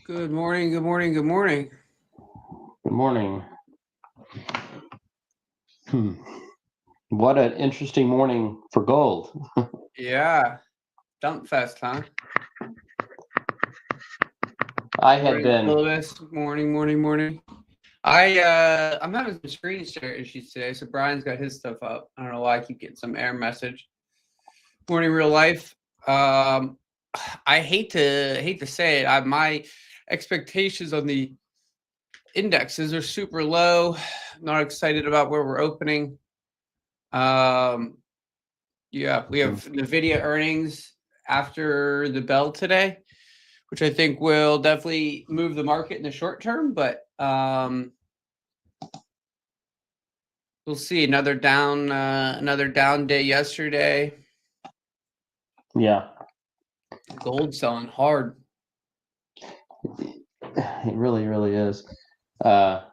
Good morning, good morning, good morning. Good morning. What an interesting morning for gold. Yeah, dump fest, huh? I had been. Morning. I'm having some screen share issues today, so Brian's got his stuff up. I don't know why I keep getting some error message. Morning, real life. I hate to say it. My expectations on the indexes are super low. Not excited about where we're opening. Yeah, we have NVIDIA earnings after the bell today, which I think will definitely move the market in the short term, but we'll see. Another down day yesterday. Yeah. Gold selling hard. It really, really is. I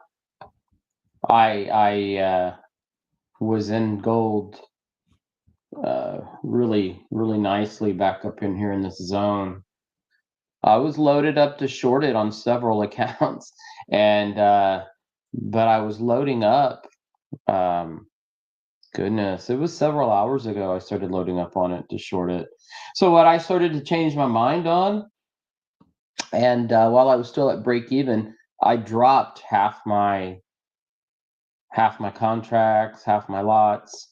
was in gold really, really nicely back up in here in this zone. I was loaded up to short it on several accounts, and but I was loading up. Goodness, it was several hours ago I started loading up on it to short it. So what I started to change my mind on, and while I was still at break even, I dropped half my contracts, half my lots,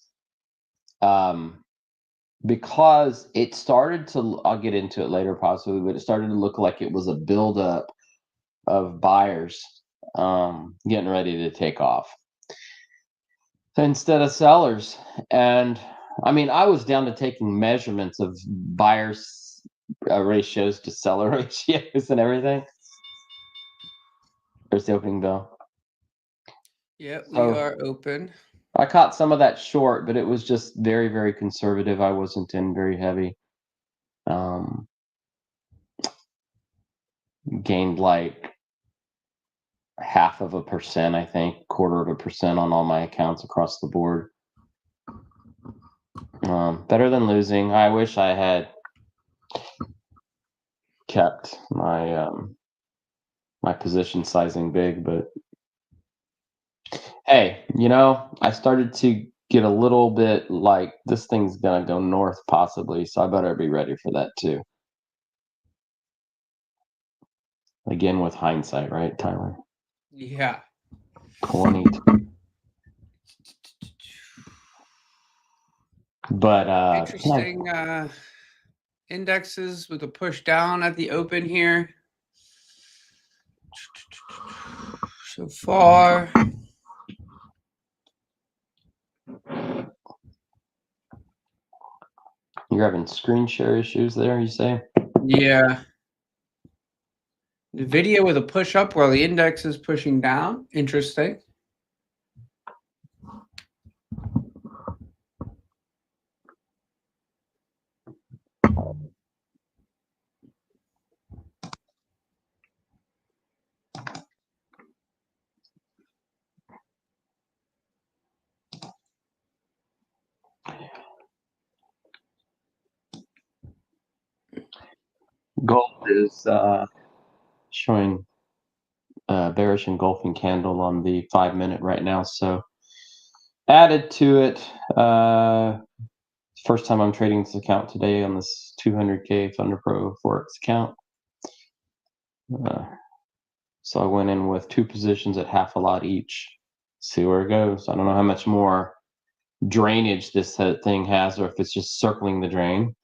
because it started to. I'll get into it later possibly, but it started to look like it was a buildup of buyers getting ready to take off instead of sellers. And I mean, I was down to taking measurements of buyers ratios to seller ratios and everything. There's the opening bell. Yeah, we are open. I caught some of that short, but it was just very, very conservative. I wasn't in very heavy. Gained like 0.5%, I think, 1/4% on all my accounts across the board. Better than losing. I wish I had kept my my position sizing big, but hey, I started to get a little bit like this thing's gonna go north possibly, so I better be ready for that too. Again, with hindsight, right, Tyler? Yeah. 20. But Interesting indexes with a push down at the open here. So far. You're having screen share issues there, you say? Yeah. The video with a push up while the index is pushing down. Interesting. Gold is showing bearish engulfing candle on the 5-minute right now, so added to it. First time I'm trading this account today on this 200K FunderPro Forex account. So I went in with 2 positions at half a lot each. See where it goes. I don't know how much more drainage this thing has, or if it's just circling the drain,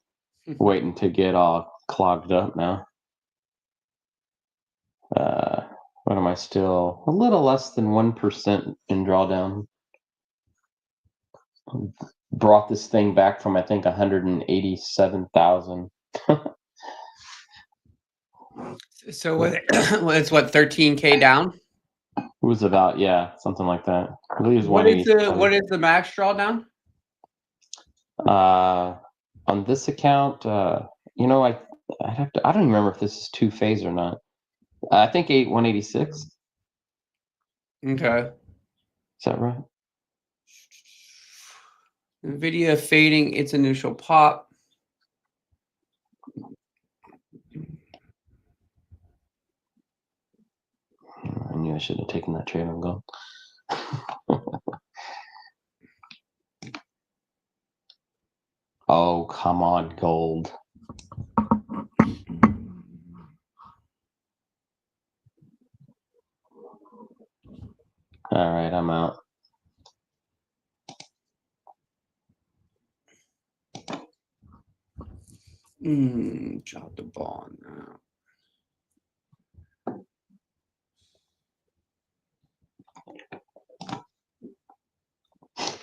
waiting to get all clogged up now. What am I still? A little less than 1% in drawdown. Brought this thing back from I think 187,000. So it's what, 13K down? It was about, yeah, something like that. I believe it was What is the max drawdown? On this account, I don't even remember if this is 2-phase or not. I think 186. Okay. Is that right? NVIDIA fading its initial pop. knew I should have taken that trade on gold. Oh, come on, gold. All right, I'm out. Drop the ball now.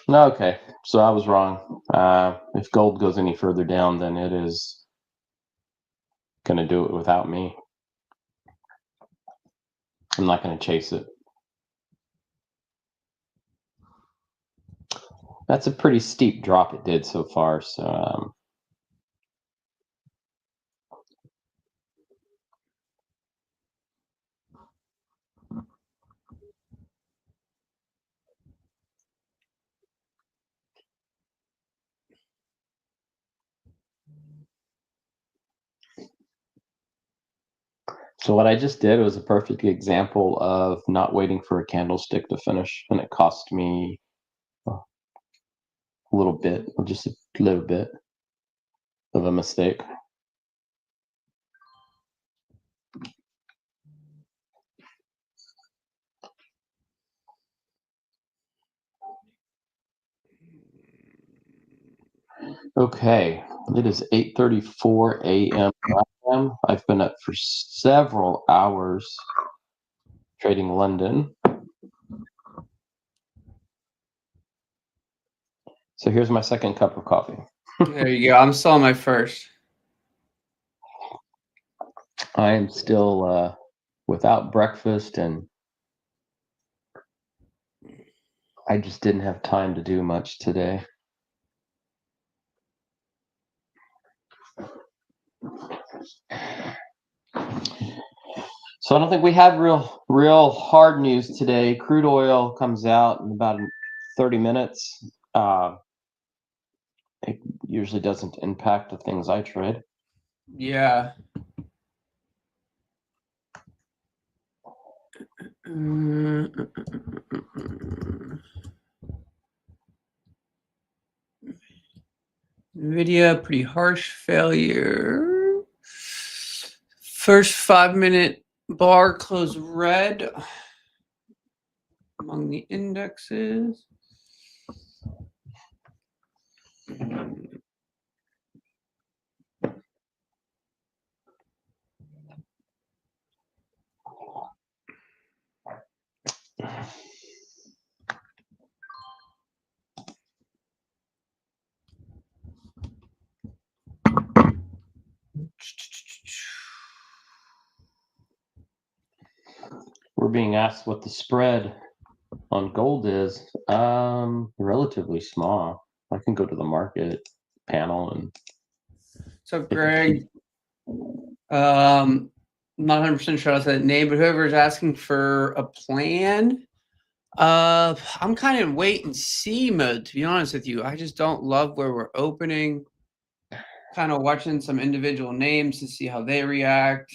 Okay, so I was wrong. If gold goes any further down, then it is going to do it without me. I'm not going to chase it. That's a pretty steep drop it did so far. So so what I just did was a perfect example of not waiting for a candlestick to finish, and it cost me a little bit, just a little bit of a mistake. Okay, it is 8:34 a.m. I've been up for several hours trading London. So here's my second cup of coffee. There you go. I'm still on my first. I am still without breakfast, and I just didn't have time to do much today. So I don't think we have real hard news today. Crude oil comes out in about 30 minutes. It usually doesn't impact the things I trade. Yeah. Nvidia, pretty harsh failure. First 5-minute bar closed red among the indexes. We're being asked what the spread on gold is. Relatively small. I can go to the market panel and. What's up, Greg? Not 100% sure I said the name, but whoever's asking for a plan, I'm kind of in wait and see mode, to be honest with you. I just don't love where we're opening. Kind of watching some individual names to see how they react.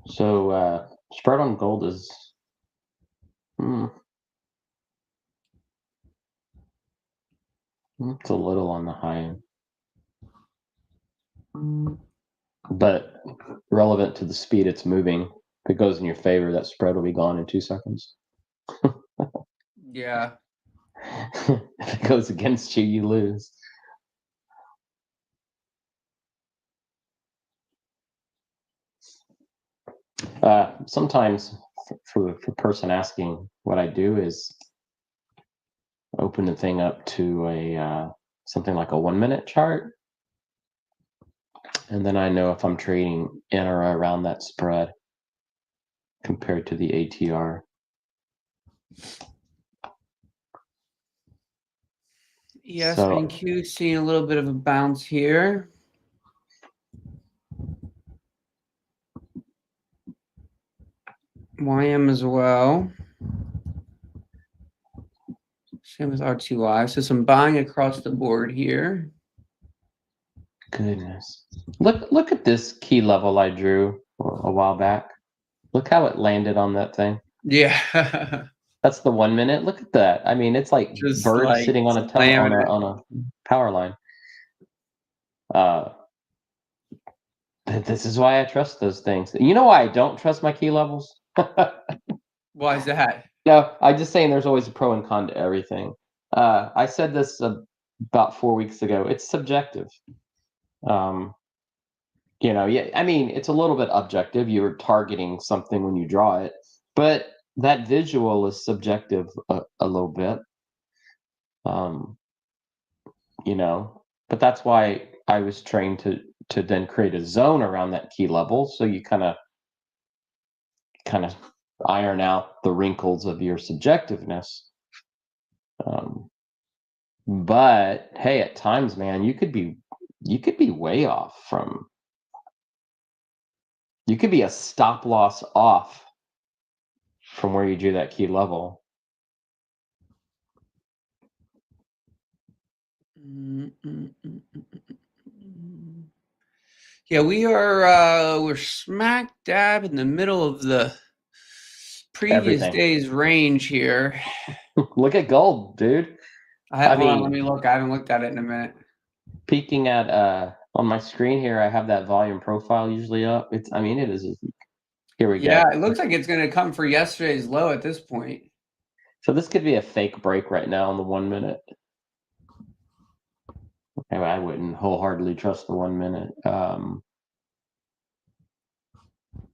So spread on gold is it's a little on the high end, but relevant to the speed it's moving. If it goes in your favor, that spread will be gone in 2 seconds. Yeah. If it goes against you, you lose. Sometimes for the person asking, what I do is open the thing up to a something like a 1-minute chart, and then I know if I'm trading in or around that spread compared to the ATR. Yes, So, NQ seeing a little bit of a bounce here. YM as well. Same with RTY. So some buying across the board here. Goodness. Look at this key level I drew a while back. Look how it landed on that thing. Yeah. That's the 1 minute. Look at that. I mean, it's like Just birds like sitting on a slamming it. on a power line. This is why I trust those things. You know why I don't trust my key levels? Why is that? No, I'm just saying there's always a pro and con to everything. I said this about 4 weeks ago. It's subjective. Yeah, I mean, it's a little bit objective. You're targeting something when you draw it, but that visual is subjective a little bit. But that's why I was trained to then create a zone around that key level, so you kind of iron out the wrinkles of your subjectiveness. But hey, at times, man, you could be way off from. You could be a stop loss off from where you drew that key level. Yeah, we're smack dab in the middle of the previous Everything. day's range here. Look at gold, dude. Hold on, let me look. I haven't looked at it in a minute. Peeking at on my screen here, I have that volume profile usually up. It is. Here we go. Yeah, it looks like it's going to come for yesterday's low at this point. So this could be a fake break right now on the 1 minute. I wouldn't wholeheartedly trust the 1 minute.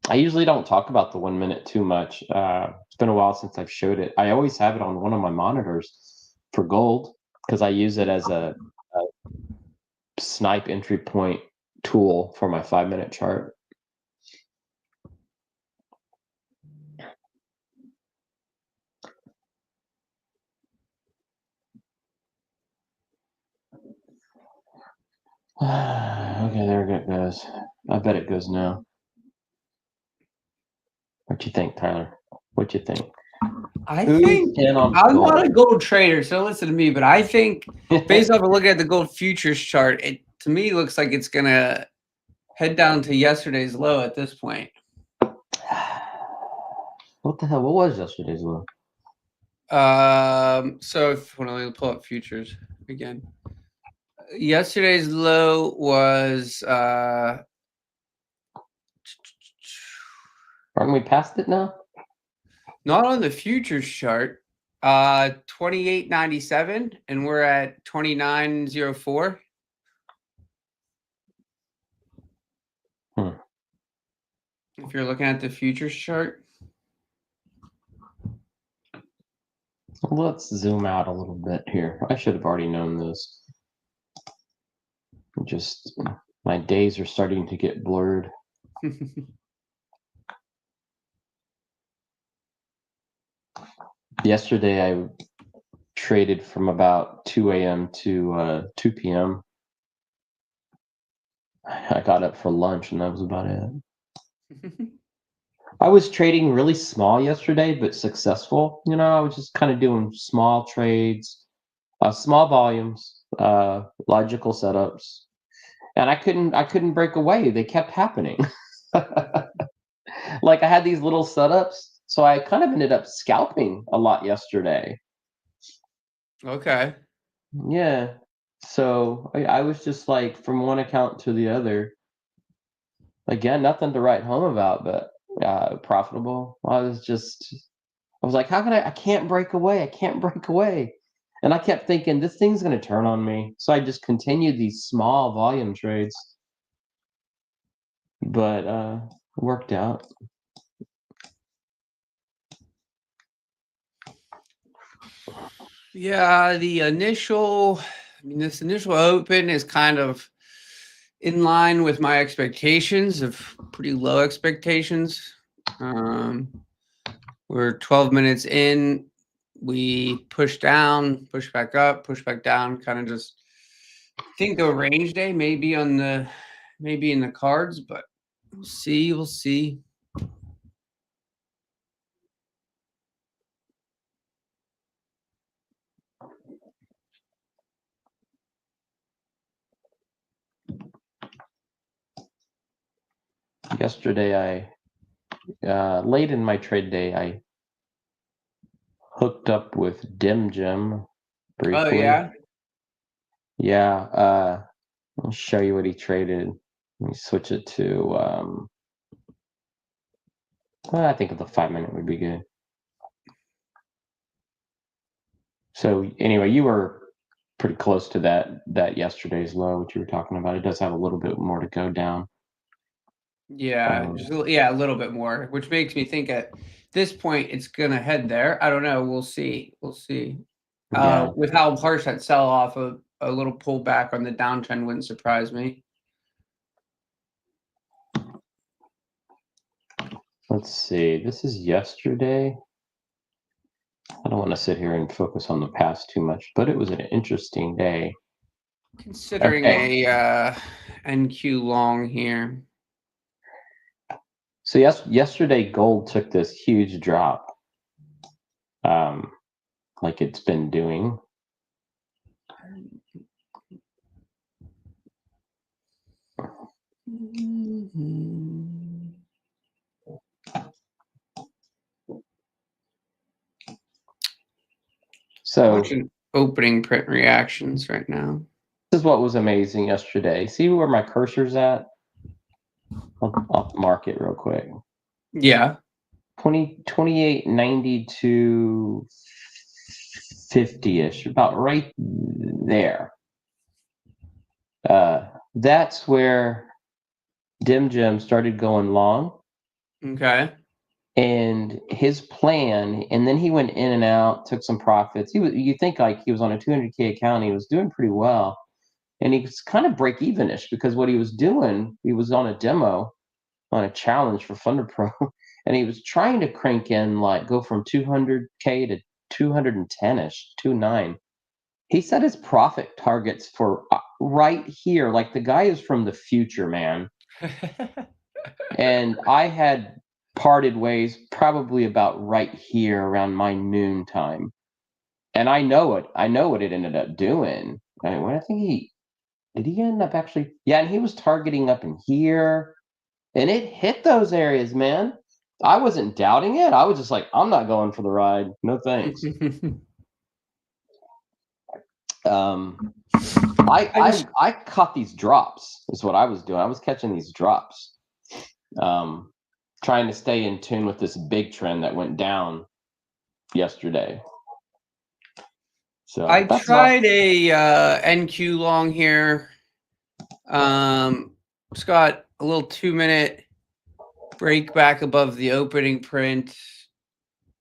I usually don't talk about the 1 minute too much. It's been a while since I've showed it. I always have it on one of my monitors for gold because I use it as a snipe entry point tool for my 5 minute chart. Okay, there it goes. I bet it goes now. What you think, Tyler? What you think? I think I'm not a gold trader, so listen to me. But I think based off of looking at the gold futures chart, it to me looks like it's gonna head down to yesterday's low at this point. What the hell? What was yesterday's low? So let me pull up futures again. Yesterday's low was Aren't we past it now? not on the futures chart. 28.97, and we're at 29.04. If you're looking at the futures chart. Let's zoom out a little bit here. I should have already known this. Just my days are starting to get blurred. Yesterday I traded from about 2 a.m. to 2 p.m. I got up for lunch and that was about it. I was trading really small yesterday, but successful. I was just kind of doing small trades, small volumes, logical setups, and I couldn't break away. They kept happening. Like I had these little setups, so I kind of ended up scalping a lot yesterday. Okay. Yeah. So I was just like from one account to the other. Again, nothing to write home about, but profitable. I was like, how can I can't break away. I can't break away. And I kept thinking this thing's going to turn on me. So I just continued these small volume trades. But it worked out. Yeah, this initial open is kind of in line with my expectations of pretty low expectations. We're 12 minutes in. We push down, push back up, push back down, kind of just think a range day maybe in the cards, but we'll see. yesterday late in my trade day, I hooked up with Jim briefly. Oh yeah. Yeah. I'll show you what he traded. Let me switch it to. I think the 5-minute would be good. So anyway, you were pretty close to that yesterday's low, which you were talking about. It does have a little bit more to go down. Yeah, a little bit more, which makes me think at this point it's gonna head there. I don't know. We'll see. We'll see. Yeah. With how harsh that sell off, a little pullback on the downtrend wouldn't surprise me. Let's see. This is yesterday. I don't want to sit here and focus on the past too much, but it was an interesting day. Considering a NQ long here. So yesterday gold took this huge drop, like it's been doing. So watching opening print reactions right now. This is what was amazing yesterday. See where my cursor's at? I'll mark it real quick. Yeah. 28.90 to 50-ish, about right there. That's where Jim started going long. Okay. And his plan, and then he went in and out, took some profits. You think like he was on a 200K account, he was doing pretty well. And he was kind of break even-ish because what he was doing, he was on a demo on a challenge for FunderPro, and he was trying to crank in, like, go from 200K to 210-ish, 2.9. He set his profit targets for right here. Like, the guy is from the future, man. And I had parted ways probably about right here around my noon time. And I know it. I know what it ended up doing. I mean, I think did he end up actually? Yeah, and he was targeting up in here. And it hit those areas, man. I wasn't doubting it. I was just like, I'm not going for the ride. No thanks. I caught these drops, is what I was doing. I was catching these drops. Trying to stay in tune with this big trend that went down yesterday. So I tried a NQ long here. It's got a little 2-minute break back above the opening print.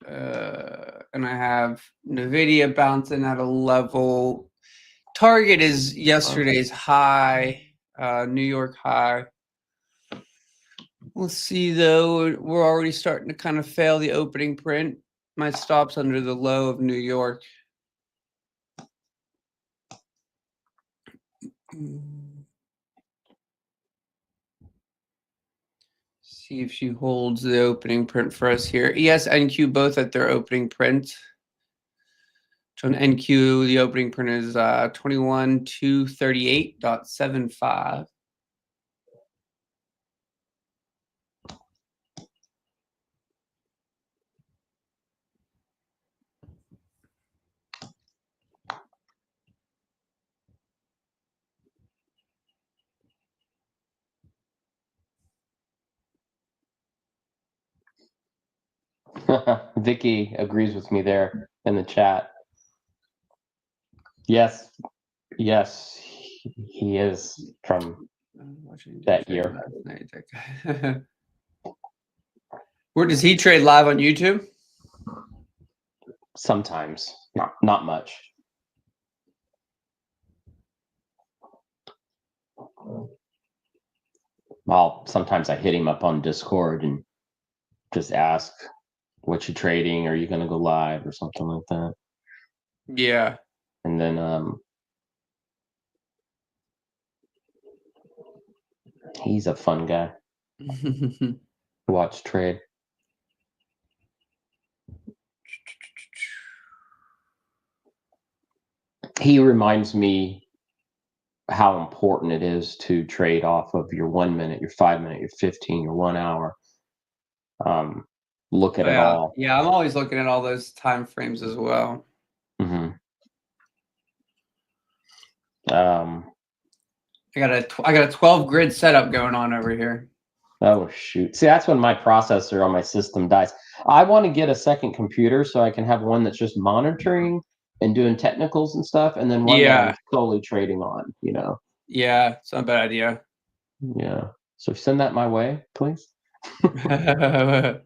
And I have NVIDIA bouncing at a level. Target is yesterday's high, New York high. We'll see though. We're already starting to kind of fail the opening print. My stop's under the low of New York. See if she holds the opening print for us here. ES, NQ both at their opening print. So on NQ, the opening print is 21,238.75. Vicky agrees with me there in the chat. Yes, he is from that year. Where does he trade live on YouTube? Sometimes, not much. Well, sometimes I hit him up on Discord and just ask, what you trading? Are you going to go live or something like that? Yeah. And then he's a fun guy to watch trade. He reminds me how important it is to trade off of your 1 minute, your 5 minute, your 15, your 1 hour. Look at it all. Yeah, I'm always looking at all those time frames as well. Mm-hmm. I got a 12 grid setup going on over here. Oh shoot! See, that's when my processor on my system dies. I want to get a second computer so I can have one that's just monitoring and doing technicals and stuff, and then one that I'm solely trading on. Yeah, it's not a bad idea. Yeah. So send that my way, please. I'm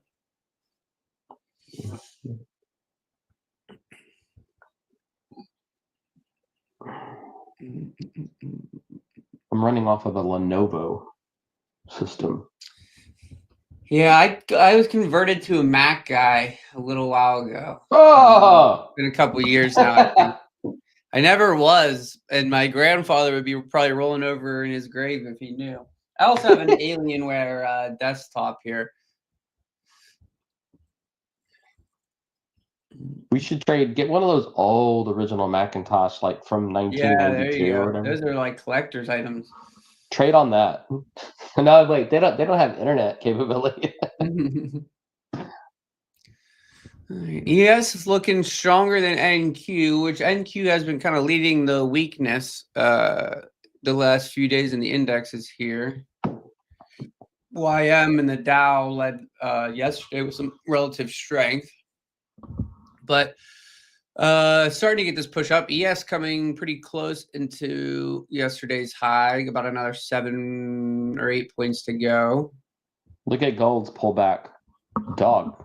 running off of a Lenovo system. Yeah, I was converted to a Mac guy a little while ago. Oh! Been a couple years now, I think. I never was, and my grandfather would be probably rolling over in his grave if he knew. I also have an Alienware desktop here. We should get one of those old original Macintosh, like from 1992 Yeah, there you or go. whatever. Those are like collector's items. Trade on that. No, wait, they don't have internet capability. ES is looking stronger than NQ, which NQ has been kind of leading the weakness the last few days in the indexes here. YM and the Dow led yesterday with some relative strength, but starting to get this push up. ES coming pretty close into yesterday's high, about another 7 or 8 points to go. Look at gold's pullback. Dog.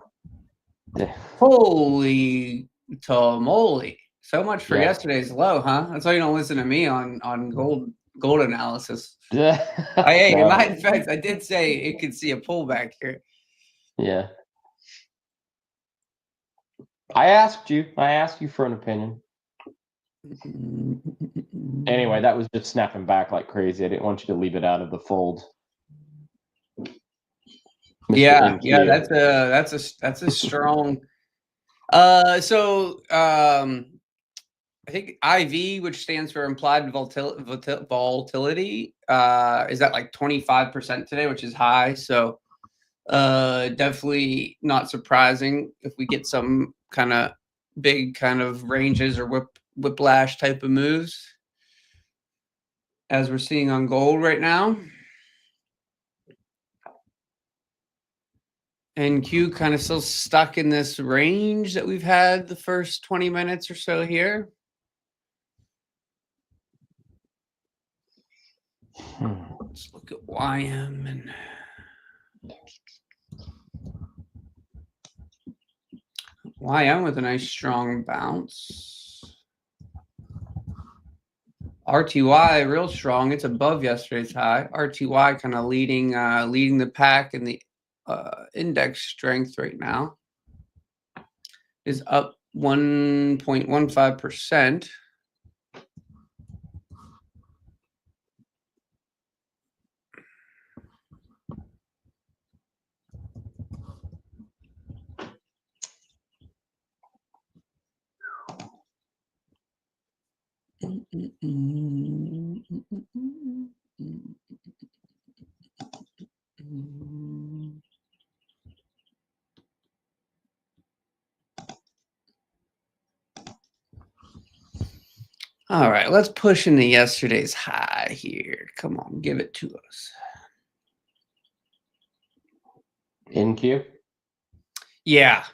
Holy moly. So much for yesterday's low, huh? That's why you don't listen to me on gold analysis. Hey, in my defense, I did say it could see a pullback here. Yeah. I asked you for an opinion. Anyway, that was just snapping back like crazy. I didn't want you to leave it out of the fold. Mr. Yeah, that's a strong. I think IV, which stands for implied volatility, is at like 25% today, which is high. So definitely not surprising if we get some kind of big kind of ranges or whiplash type of moves, as we're seeing on gold right now. NQ kind of still stuck in this range that we've had the first 20 minutes or so here. Let's look at YM and YM with a nice strong bounce. RTY real strong. It's above yesterday's high. RTY kind of leading the pack in the index strength right now. Is up 1.15%. All right, let's push into yesterday's high here. Come on, give it to us. NQ? Yeah.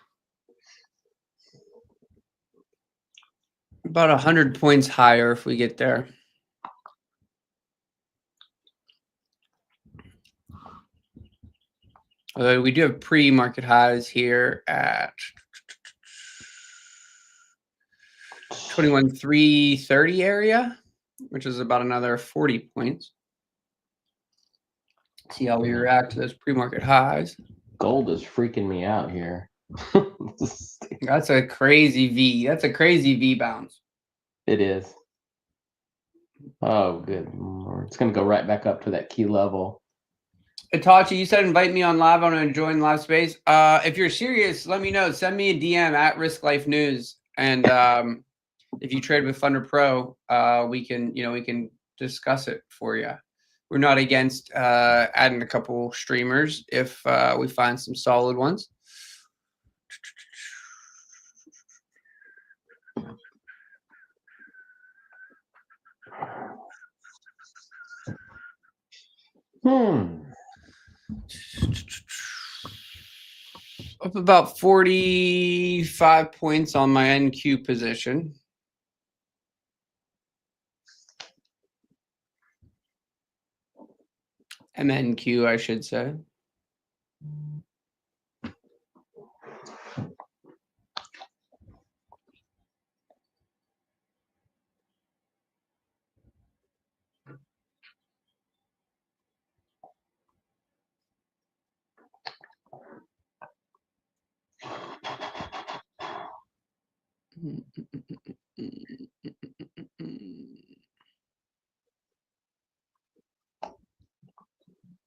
About 100 points higher if we get there. We do have pre-market highs here at 21,330 area, which is about another 40 points. See how we react to those pre-market highs. Gold is freaking me out here. That's a crazy V. That's a crazy V bounce. It is. Oh, good. It's going to go right back up to that key level. Itachi, you said invite me on live. I want to join live space. If you're serious, let me know. Send me a DM at Risk Life News, and if you trade with Funder Pro, we can discuss it for you. We're not against adding a couple streamers if we find some solid ones. Up about 45 points on my NQ position. MNQ, I should say.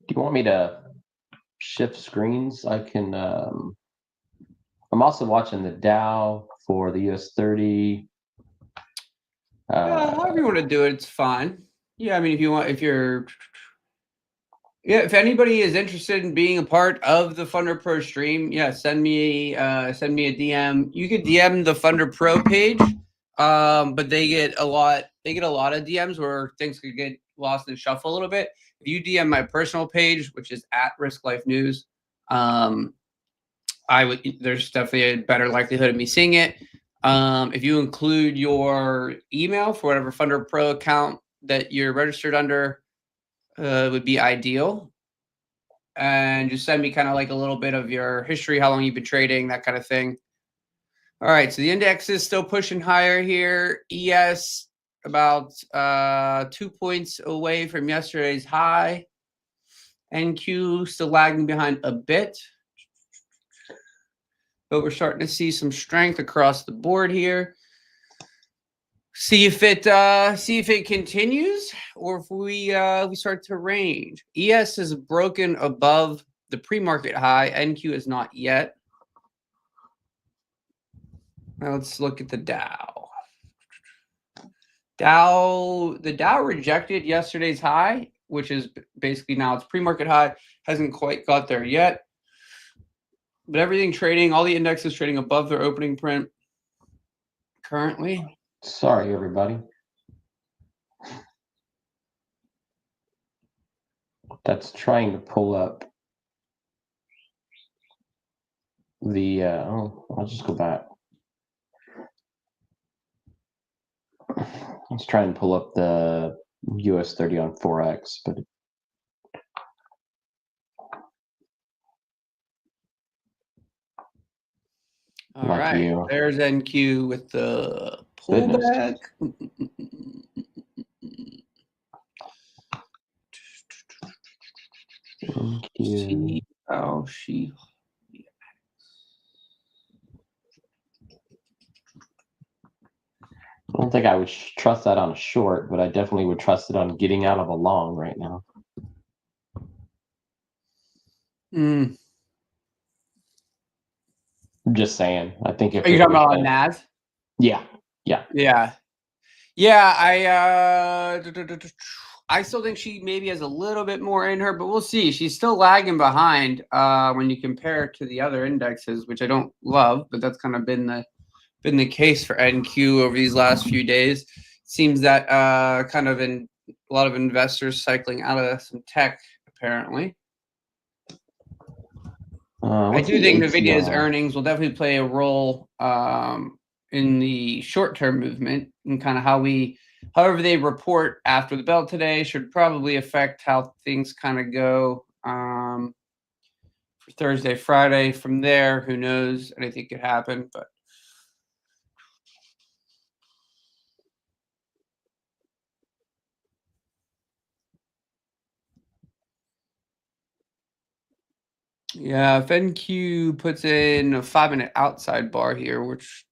Do you want me to shift screens? I can. I'm also watching the Dow for the US 30. However you want to do it, it's fine. Yeah, I mean, if you want, if anybody is interested in being a part of the Funder Pro stream, yeah, send me a DM. You could DM the Funder Pro page, but they get a lot of DMs where things could get lost and shuffle a little bit. If you DM my personal page, which is at Risk Life News, there's definitely a better likelihood of me seeing it. If you include your email for whatever Funder Pro account that you're registered under, would be ideal. And just send me kind of like a little bit of your history, how long you've been trading, that kind of thing. All right, so the index is still pushing higher here. ES about 2 points away from yesterday's high. NQ still lagging behind a bit. But we're starting to see some strength across the board here. See if it continues, or if we start to range. ES is broken above the pre-market high. NQ is not yet. Now let's look at the Dow. The Dow rejected yesterday's high, which is basically now its pre-market high. Hasn't quite got there yet. But everything trading, all the indexes trading above their opening print currently. Sorry, everybody. That's trying to pull up the, I'll just go back. Let's try and pull up the US 30 on Forex, but All right, there's NQ with the pullback. NQ. I don't think I would trust that on a short, but I definitely would trust it on getting out of a long right now. I'm just saying. I think if are you talking about on NAS? Yeah. I still think she maybe has a little bit more in her, but we'll see. She's still lagging behind when you compare it to the other indexes, which I don't love, but that's kind of been the case for NQ over these last few days. It seems that kind of a lot of investors cycling out of some tech apparently. I do think NVIDIA's earnings will definitely play a role in the short-term movement, and kind of however they report after the bell today should probably affect how things kind of go for Thursday, Friday. From there, who knows? Anything could happen, but yeah, if NQ puts in a 5-minute outside bar here, which is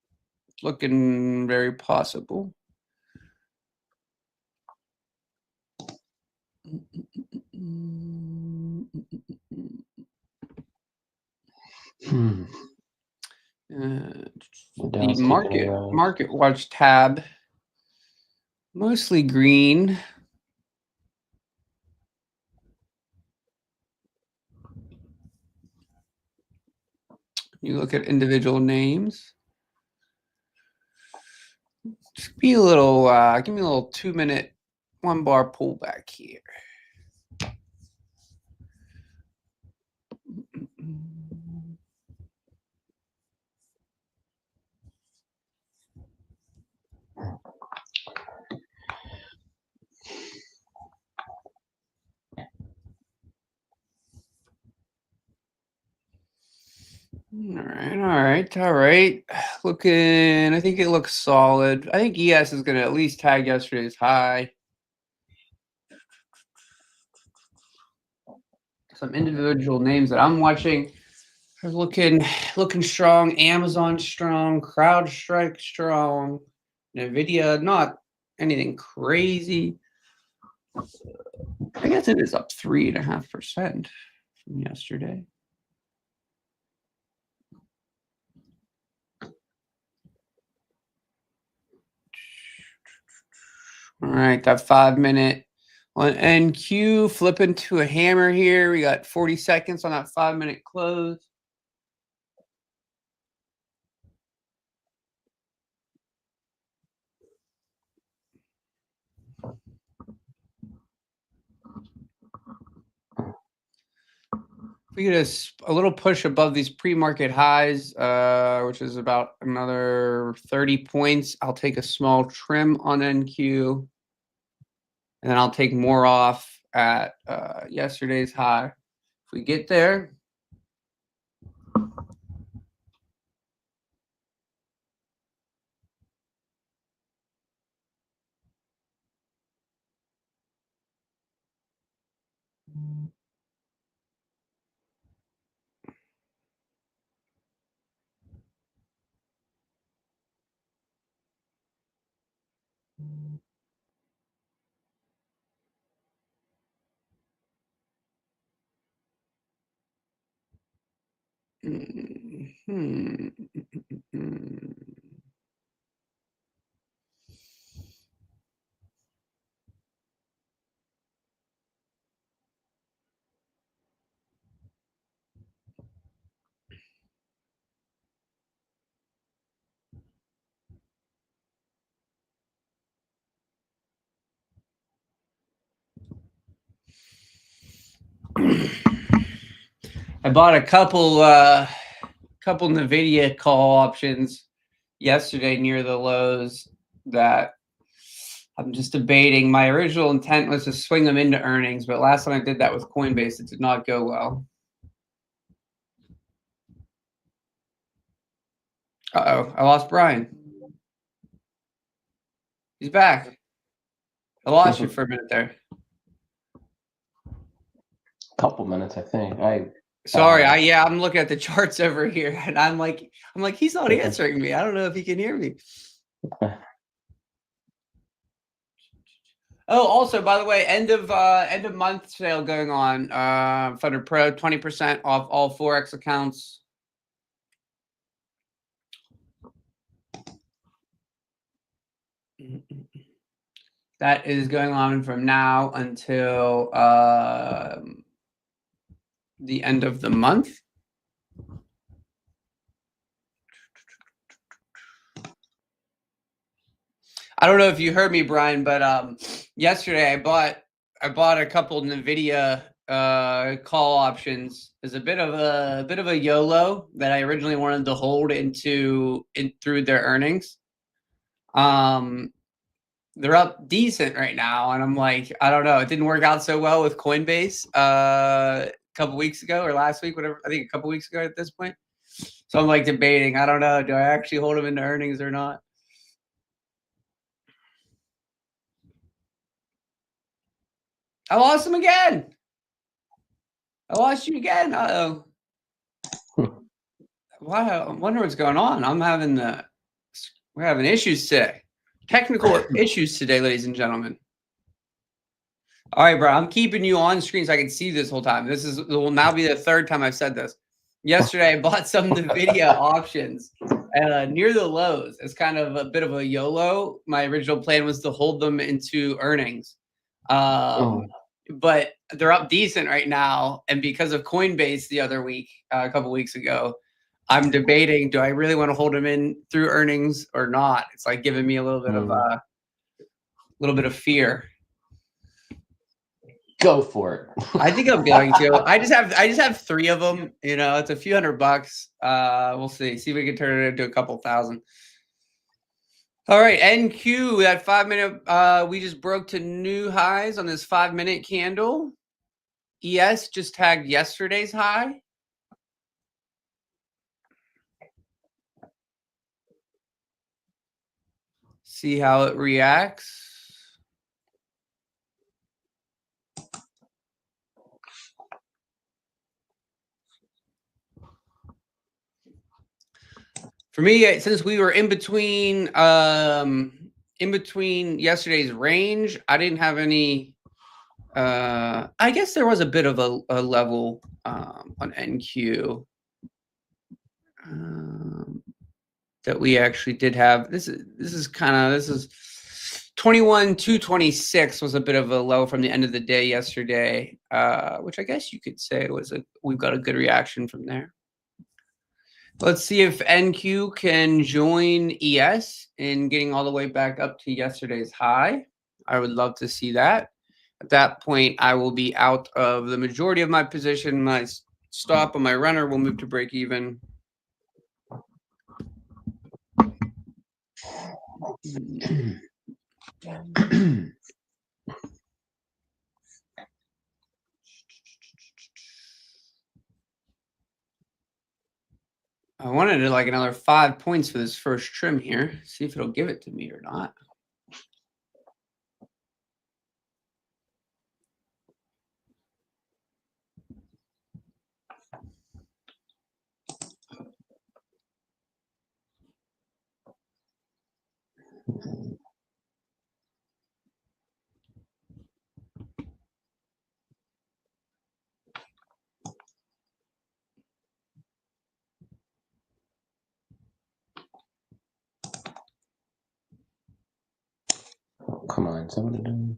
looking very possible. The market watch tab, mostly green. You look at individual names. Just be a little, give me a little 2-minute, 1-bar pullback here. All right. Looking, I think it looks solid. I think ES is going to at least tag yesterday's high. Some individual names that I'm watching are looking strong. Amazon strong, CrowdStrike strong, NVIDIA not anything crazy. I guess it is up 3.5% from yesterday. All right, that 5-minute on NQ flipping to a hammer here. We got 40 seconds on that 5-minute close. We get a little push above these pre-market highs, which is about another 30 points. I'll take a small trim on NQ, and then I'll take more off at yesterday's high. If we get there, I bought a couple NVIDIA call options yesterday near the lows that I'm just debating. My original intent was to swing them into earnings, but last time I did that with Coinbase, it did not go well. Uh-oh, I lost Brian. He's back. I lost you for a minute there. Couple minutes, I think. Sorry, I'm looking at the charts over here, and I'm like, he's not answering me. I don't know if he can hear me. Oh, also, by the way, end of month sale going on. FunderPro, 20% off all Forex accounts. That is going on from now until the end of the month. I don't know if you heard me, Brian, but yesterday I bought a couple NVIDIA call options as a bit of a YOLO that I originally wanted to hold through their earnings. They're up decent right now, and I'm like, I don't know. It didn't work out so well with Coinbase a couple weeks ago or last week, whatever. I think a couple weeks ago at this point. So I'm like debating. I don't know. Do I actually hold them into earnings or not? I lost him again. I lost you again. Uh-oh. Wow. I wonder what's going on. We're having issues today. Technical issues today, ladies and gentlemen. All right, bro. I'm keeping you on screen so I can see this whole time. It will now be the third time I've said this. Yesterday, I bought some NVIDIA options near the lows. It's kind of a bit of a YOLO. My original plan was to hold them into earnings. But they're up decent right now. And because of Coinbase the other week, a couple weeks ago, I'm debating, do I really want to hold him in through earnings or not? It's like giving me a little bit of fear. Go for it. I think I'm going to. I just have 3 of them. You know, it's a few $100. We'll see. See if we can turn it into a couple thousand. All right, NQ, that 5 minute, we just broke to new highs on this 5 minute candle. ES just tagged yesterday's high. See how it reacts. For me, since we were in between yesterday's range, I didn't have any. I guess there was a bit of a level on NQ that we actually did have. This is 21,226 was a bit of a low from the end of the day yesterday, which I guess you could say we've got a good reaction from there. Let's see if NQ can join ES in getting all the way back up to yesterday's high. I would love to see that. At that point, I will be out of the majority of my position. My stop on my runner will move to break even. I wanted to like another 5 points for this first trim here. See if it'll give it to me or not. Oh, come on, somebody do.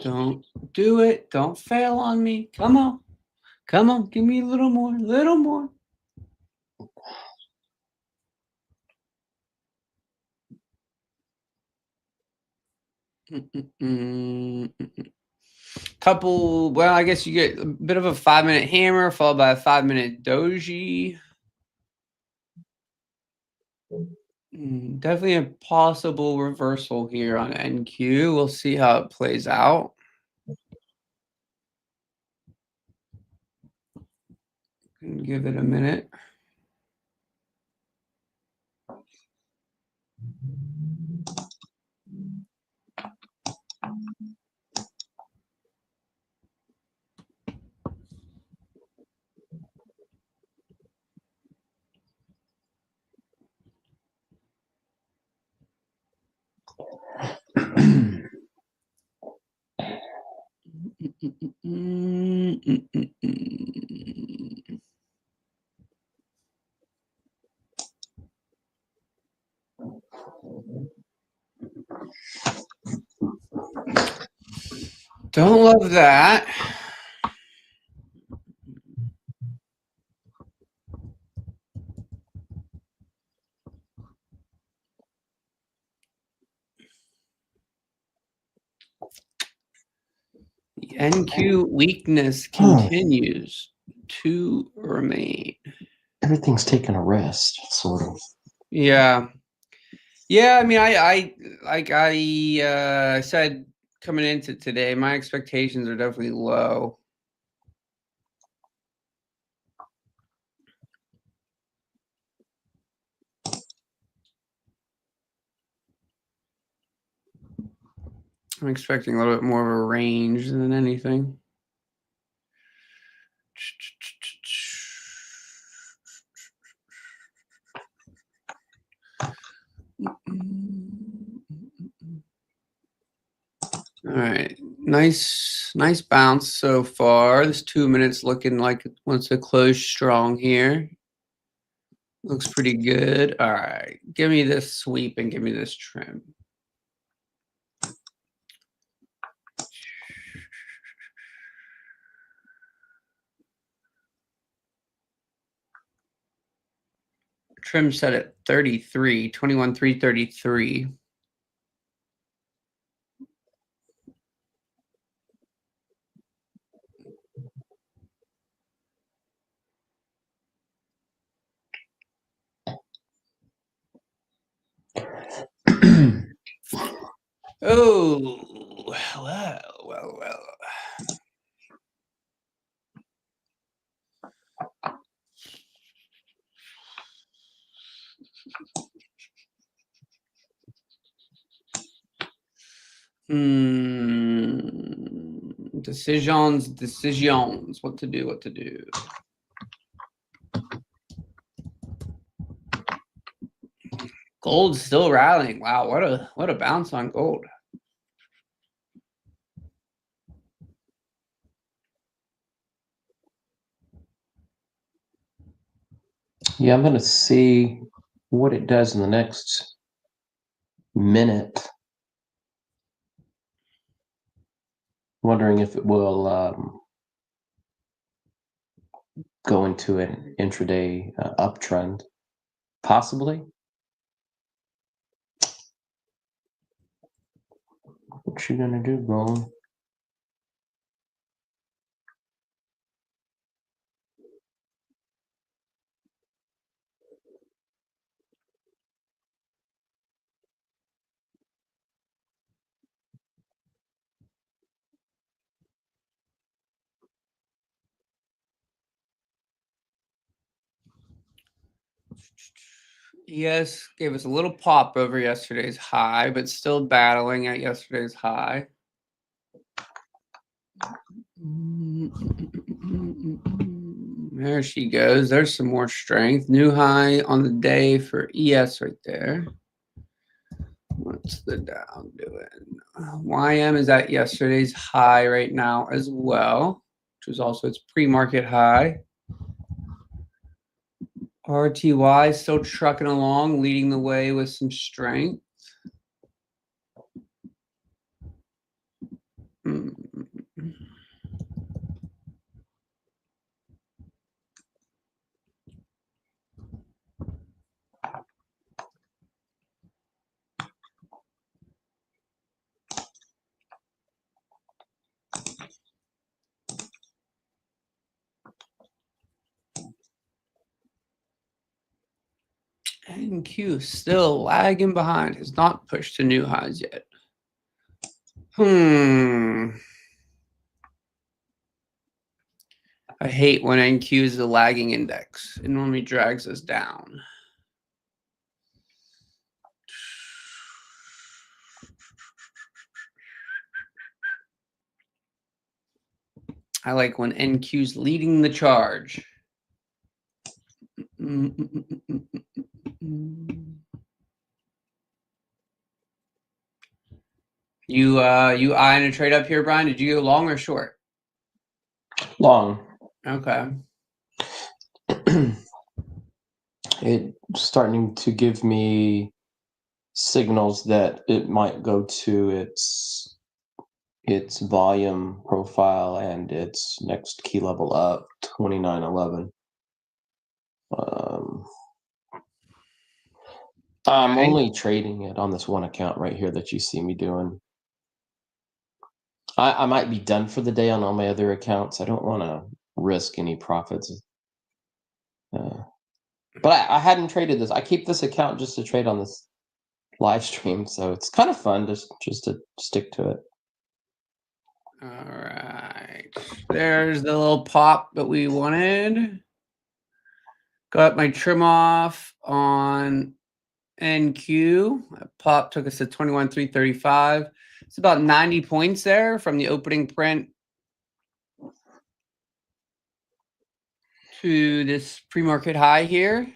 Don't do it. Don't fail on me. Come on. Come on. Give me a little more. Little more. Couple, well, I guess you get a bit of a 5 minute hammer followed by a 5 minute doji. Definitely a possible reversal here on NQ. We'll see how it plays out. Give it a minute. Don't love that. The NQ weakness continues to remain. Everything's taking a rest, sort of. Yeah. Yeah, I mean, I said coming into today, my expectations are definitely low. I'm expecting a little bit more of a range than anything. All right, nice bounce so far. This 2 minutes looking like it wants to close strong here. Looks pretty good. All right, give me this sweep and give me this trim. Trim set at 33, 21,333. Oh, well. Decisions. What to do. Gold's still rallying. Wow, what a bounce on gold. Yeah, I'm going to see what it does in the next minute. Wondering if it will go into an intraday uptrend, possibly. What you gonna do, gold? Yes, gave us a little pop over yesterday's high, but still battling at yesterday's high. There she goes. There's some more strength. New high on the day for ES right there. What's the down doing? YM is at yesterday's high right now as well, which was also its pre-market high. RTY still trucking along, leading the way with some strength. NQ still lagging behind, has not pushed to new highs yet. I hate when NQ is the lagging index. It normally drags us down. I like when NQ's leading the charge. You eyeing a trade up here, Brian? Did you go long or short? Long. Okay. It's starting to give me signals that it might go to its volume profile and its next key level up, 2911. I'm only trading it on this one account right here that you see me doing. I might be done for the day on all my other accounts. I don't want to risk any profits. But I hadn't traded this. I keep this account just to trade on this live stream, so it's kind of fun just to stick to it. All right. There's the little pop that we wanted. Got my trim off on NQ. Pop took us to 21,335. It's about 90 points there from the opening print to this pre-market high here.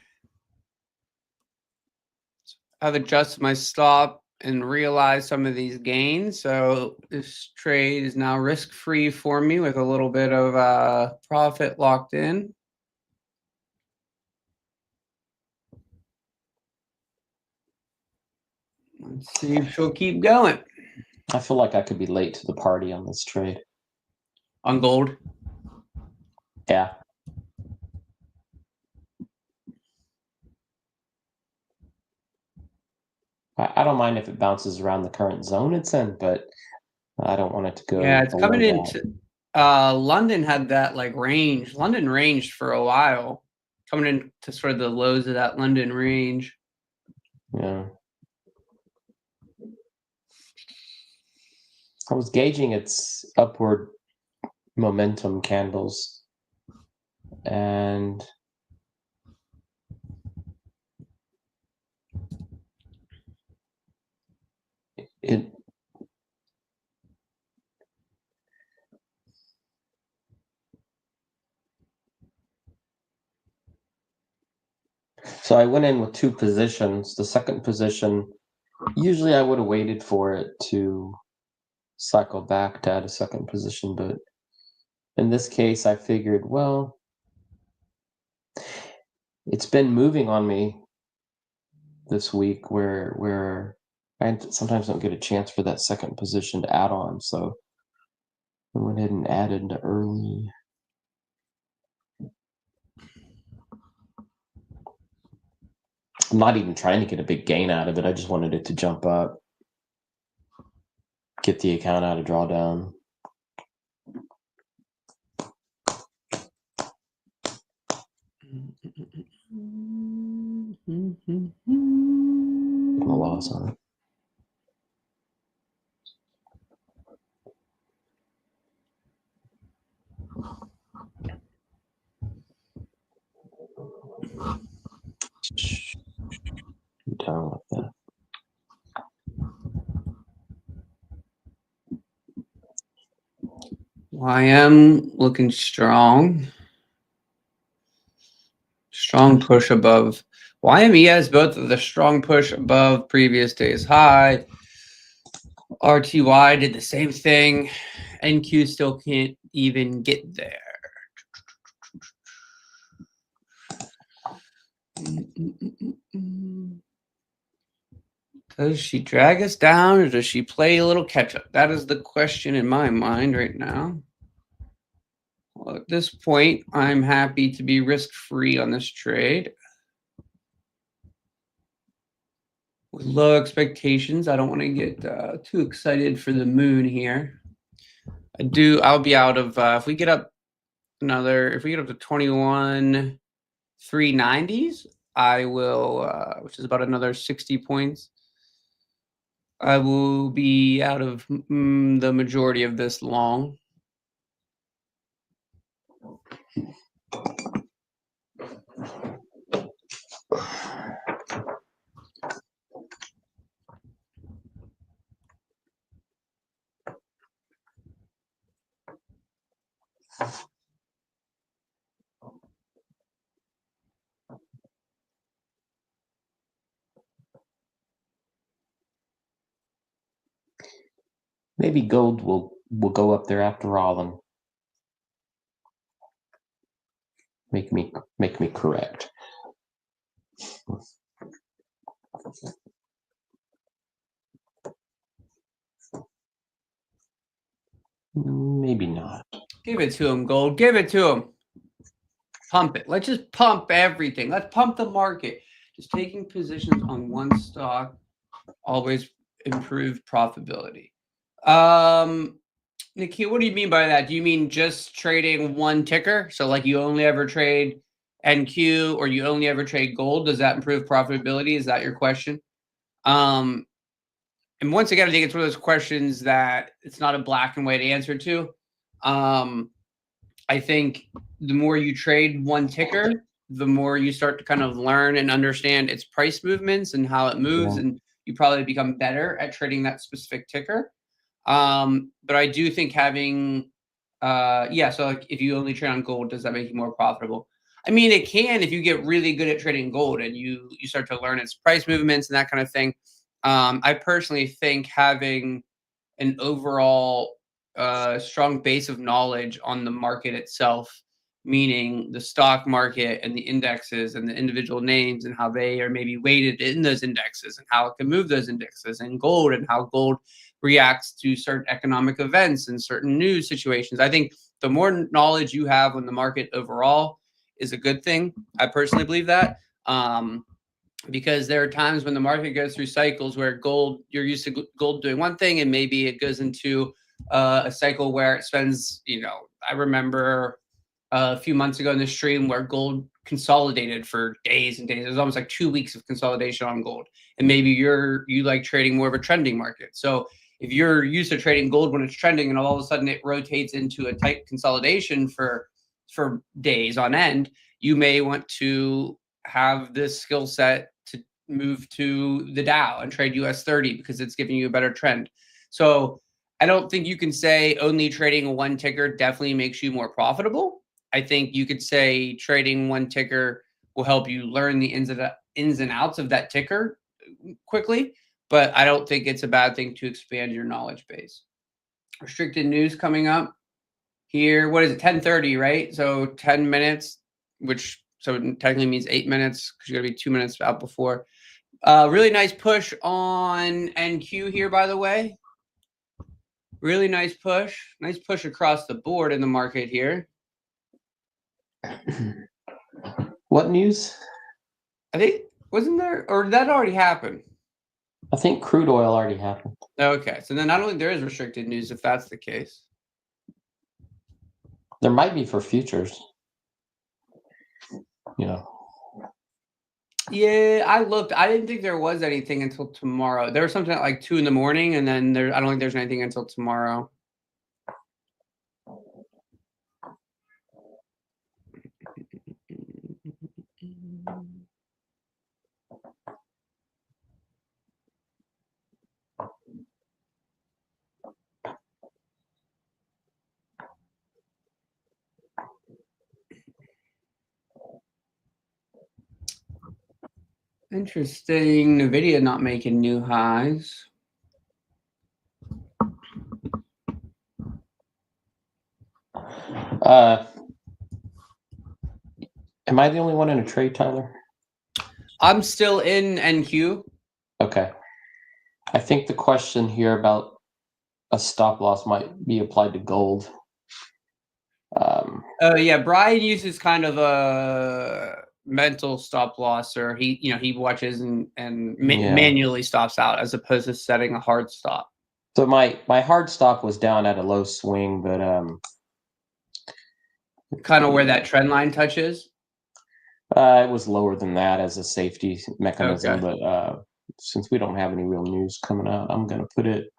I've adjusted my stop and realized some of these gains. So this trade is now risk-free for me with a little bit of profit locked in. Let's see if she'll keep going. I feel like I could be late to the party on this trade. On gold? Yeah. I don't mind if it bounces around the current zone it's in, but I don't want it to go. Yeah, it's below coming that. into London had that like range. London ranged for a while, coming into sort of the lows of that London range. Yeah. I was gauging its upward momentum candles, and it so I went in with two positions. The second position, usually I would have waited for it to cycle back to add a second position, but in this case I figured, well, it's been moving on me this week where I sometimes don't get a chance for that second position to add on, so I went ahead and added early. I'm not even trying to get a big gain out of it. I just wanted it to jump up, get the account out of drawdown. Put a loss on it. Down like that. YM looking strong. Strong push above. YME has both of the strong push above previous day's high. RTY did the same thing. NQ still can't even get there. Does she drag us down or does she play a little catch up? That is the question in my mind right now. Well, at this point, I'm happy to be risk-free on this trade. With low expectations, I don't want to get too excited for the moon here. I'll be out of, if we get up to 21 390s, I will, which is about another 60 points. I will be out of the majority of this long. Maybe gold will go up there after all and make me correct. Maybe not. Give it to him, gold. Give it to him. Pump it. Let's just pump everything. Let's pump the market. Just taking positions on one stock always improve profitability. Nikki, what do you mean by that? Do you mean just trading one ticker? So like you only ever trade NQ or you only ever trade gold? Does that improve profitability? Is that your question? And once again, I think it's one of those questions that it's not a black and white answer to. I think the more you trade one ticker, the more you start to kind of learn and understand its price movements and how it moves, and you probably become better at trading that specific ticker. But I do think having, so like if you only trade on gold, does that make you more profitable? I mean, it can if you get really good at trading gold and you start to learn its price movements and that kind of thing. I personally think having an overall strong base of knowledge on the market itself, meaning the stock market and the indexes and the individual names and how they are maybe weighted in those indexes and how it can move those indexes, and gold and how gold reacts to certain economic events and certain news situations. I think the more knowledge you have on the market overall is a good thing. I personally believe that. because there are times when the market goes through cycles where gold, you're used to gold doing one thing, and maybe it goes into a cycle where it spends, I remember a few months ago in the stream where gold consolidated for days and days. It was almost like 2 weeks of consolidation on gold. And maybe you like trading more of a trending market. So if you're used to trading gold when it's trending and all of a sudden it rotates into a tight consolidation for days on end, you may want to have this skill set to move to the Dow and trade US 30 because it's giving you a better trend. So I don't think you can say only trading a one ticker definitely makes you more profitable. I think you could say trading one ticker will help you learn the ins and outs of that ticker quickly, but I don't think it's a bad thing to expand your knowledge base. Restricted news coming up here. What is it? 10:30, right? So 10 minutes, which so technically means 8 minutes because you're gonna be 2 minutes out before. Really nice push on NQ here, by the way. Really nice push. Nice push across the board in the market here. What news? I think, wasn't there, or that already happened? I think crude oil already happened. Okay, so then I don't think there is restricted news if that's the case. There might be for futures. Yeah, I looked. I didn't think there was anything until tomorrow. There was something at like 2 a.m, and then I don't think there's anything until tomorrow. Interesting. Nvidia not making new highs. Am I the only one in a trade, Tyler? I'm still in NQ. Okay. I think the question here about a stop loss might be applied to gold. Yeah, Brian uses kind of a mental stop loss, or he watches and manually stops out as opposed to setting a hard stop. So my hard stop was down at a low swing, but kind of where that trend line touches. It was lower than that as a safety mechanism, Okay. but since we don't have any real news coming out, I'm going to put it.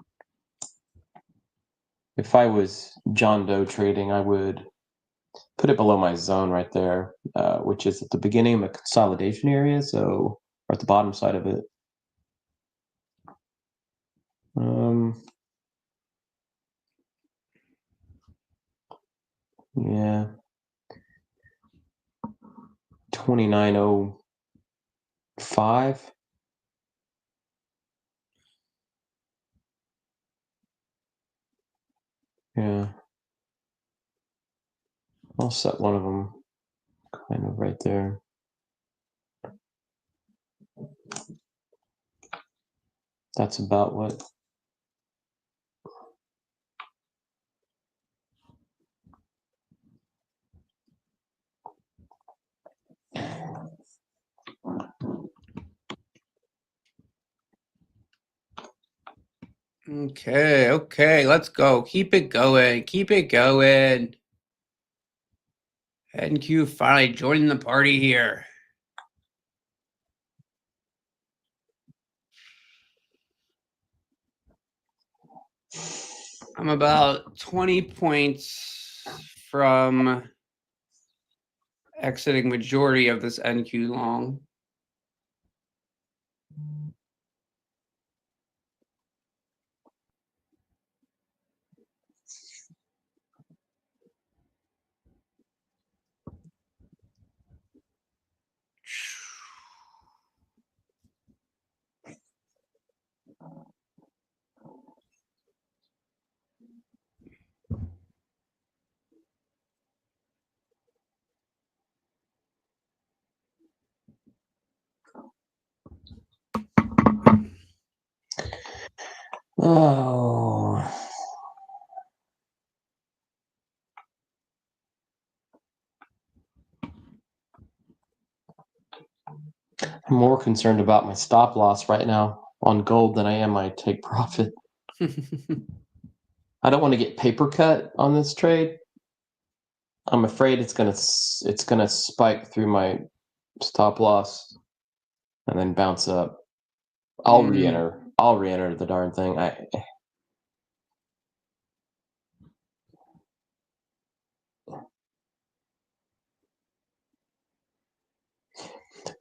If I was John Doe trading, I would put it below my zone right there, which is at the beginning of a consolidation area, so or at the bottom side of it. Yeah. 2905. Yeah. I'll set one of them kind of right there. That's about what. Okay, let's go. Keep it going. NQ finally joining the party here. I'm about 20 points from exiting majority of this NQ long. Oh. I'm more concerned about my stop loss right now on gold than I am my take profit. I don't want to get paper cut on this trade. I'm afraid it's gonna spike through my stop loss and then bounce up. I'll re-enter. I'll re-enter the darn thing.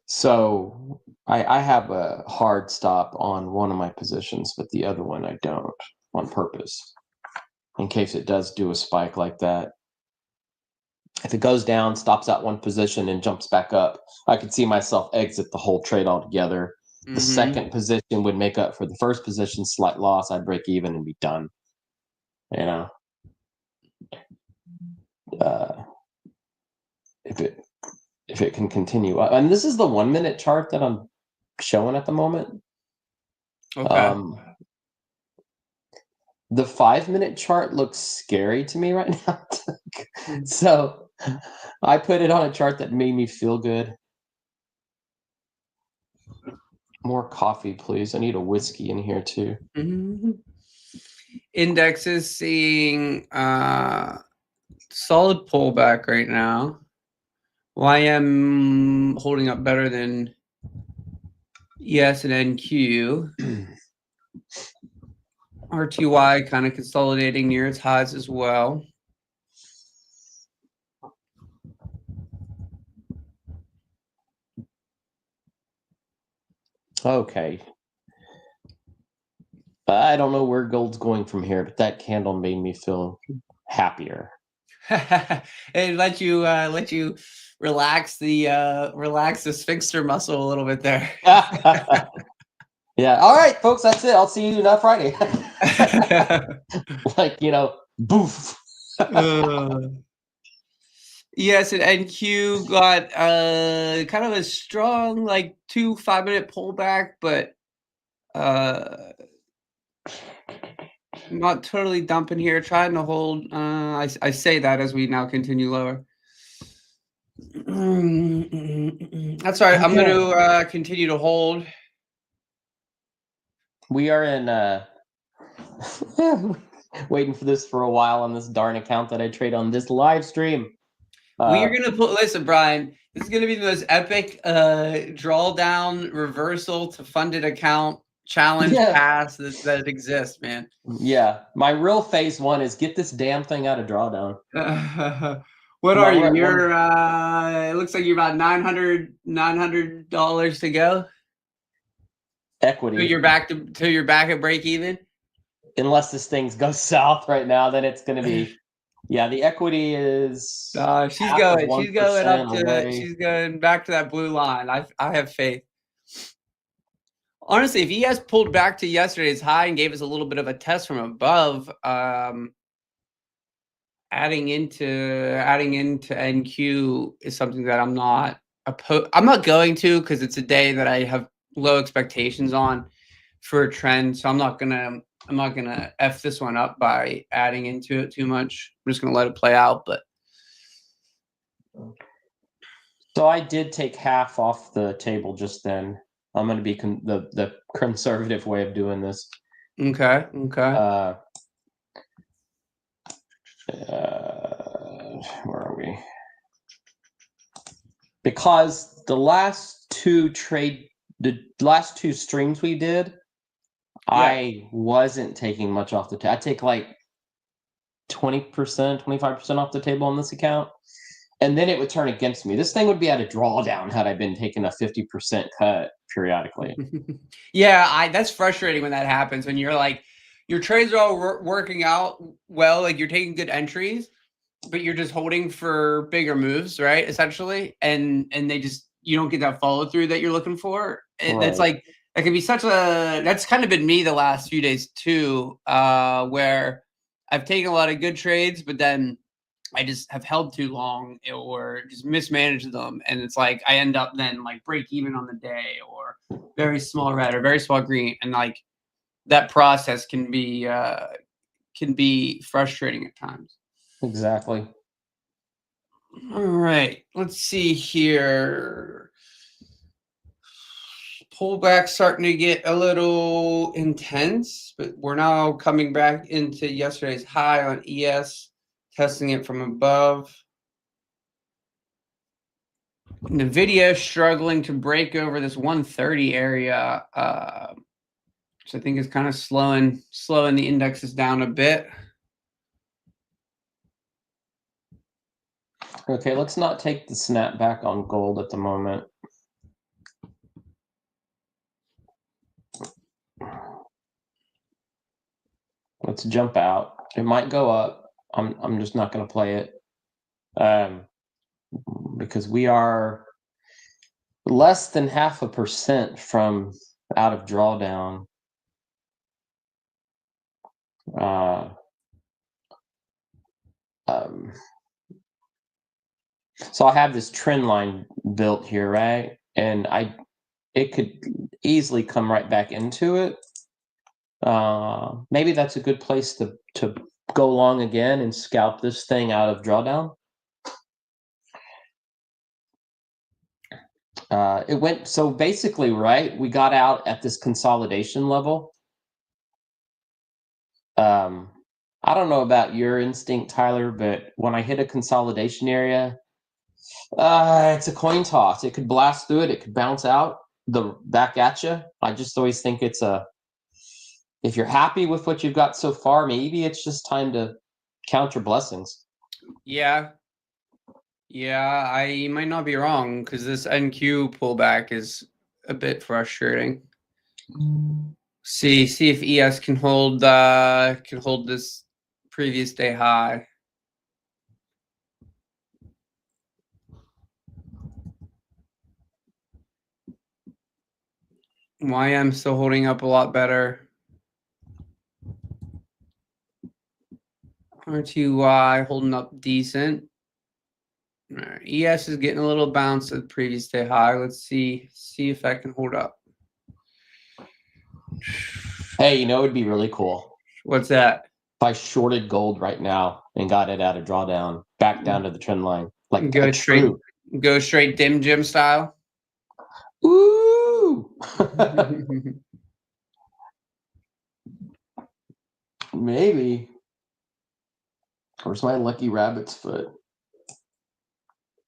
So I have a hard stop on one of my positions, but the other one I don't, on purpose, in case it does do a spike like that. If it goes down, stops at one position, and jumps back up, I could see myself exit the whole trade altogether. The second position would make up for the first position, slight loss. I'd break even and be done. You know, if it can continue, and this is the 1 minute chart that I'm showing at the moment. Okay. The 5 minute chart looks scary to me right now. So I put it on a chart that made me feel good. More coffee, please. I need a whiskey in here too. Index is seeing solid pullback right now. YM holding up better than ES and NQ. RTY kind of consolidating near its highs as well. Okay. I don't know where gold's going from here, but that candle made me feel happier. It let you relax the sphincter muscle a little bit there. Yeah. All right, folks, that's it. I'll see you next Friday. Like, boof. Yes, and NQ got kind of a strong 2 5-minute pullback, but not totally dumping here. Trying to hold. I say that as we now continue lower. That's all right. I'm going to continue to hold. We are in waiting for this for a while on this darn account that I trade on this live stream. We are going to listen, Brian, this is going to be the most epic drawdown reversal to funded account challenge pass that exists, man. Yeah. My real phase one is get this damn thing out of drawdown. What are you? You're it looks like you're about $900 to go. Equity. So you're back at break even. Unless this thing goes south right now, then it's going to be. Yeah, the equity is. She's going up to. She's going back to that blue line. I have faith. Honestly, if ES pulled back to yesterday's high and gave us a little bit of a test from above, adding into NQ is something that I'm not going to, because it's a day that I have low expectations on for a trend. So I'm not gonna F this one up by adding into it too much. I'm just gonna let it play out. But so I did take half off the table just then. I'm going to be the conservative way of doing this. Okay. Where are we? Because the last two streams we did, I wasn't taking much off the table. I take like 20%, 25% off the table on this account. And then it would turn against me. This thing would be at a drawdown had I been taking a 50% cut periodically. Yeah, that's frustrating when that happens. When you're like, your trades are all working out well, like you're taking good entries, but you're just holding for bigger moves, right? Essentially, and you don't get that follow through that you're looking for. And It's like that can be that's kind of been me the last few days too, where I've taken a lot of good trades, but then I just have held too long or just mismanaged them. And it's like, I end up then like break even on the day or very small red or very small green. And like that process can be frustrating at times. Exactly. All right. Let's see here. Pullback starting to get a little intense, but we're now coming back into yesterday's high on ES, testing it from above. NVIDIA struggling to break over this 130 area, which I think is kind of slowing the indexes down a bit. Okay, let's not take the snapback on gold at the moment. Let's jump out. It might go up. I'm just not going to play it, because we are less than 0.5% from out of drawdown. So I have this trend line built here, right? And it could easily come right back into it. Maybe that's a good place to go long again and scalp this thing out of drawdown. It went, so basically, right, we got out at this consolidation level. I don't know about your instinct, Tyler, but when I hit a consolidation area, it's a coin toss. It could blast through it. It could bounce out back at you. I just always think it's if you're happy with what you've got so far, maybe it's just time to count your blessings. Yeah. Yeah, I might not be wrong because this NQ pullback is a bit frustrating. See if ES can hold this previous day high. YM still holding up a lot better. RTY holding up decent. All right, ES is getting a little bounce at the previous day high. Let's see if that can hold up. Hey, you know, it'd be really cool. What's that? If I shorted gold right now and got it out of drawdown, back down to the trend line, like go straight dim Jim style. Ooh. Maybe. Where's my lucky rabbit's foot?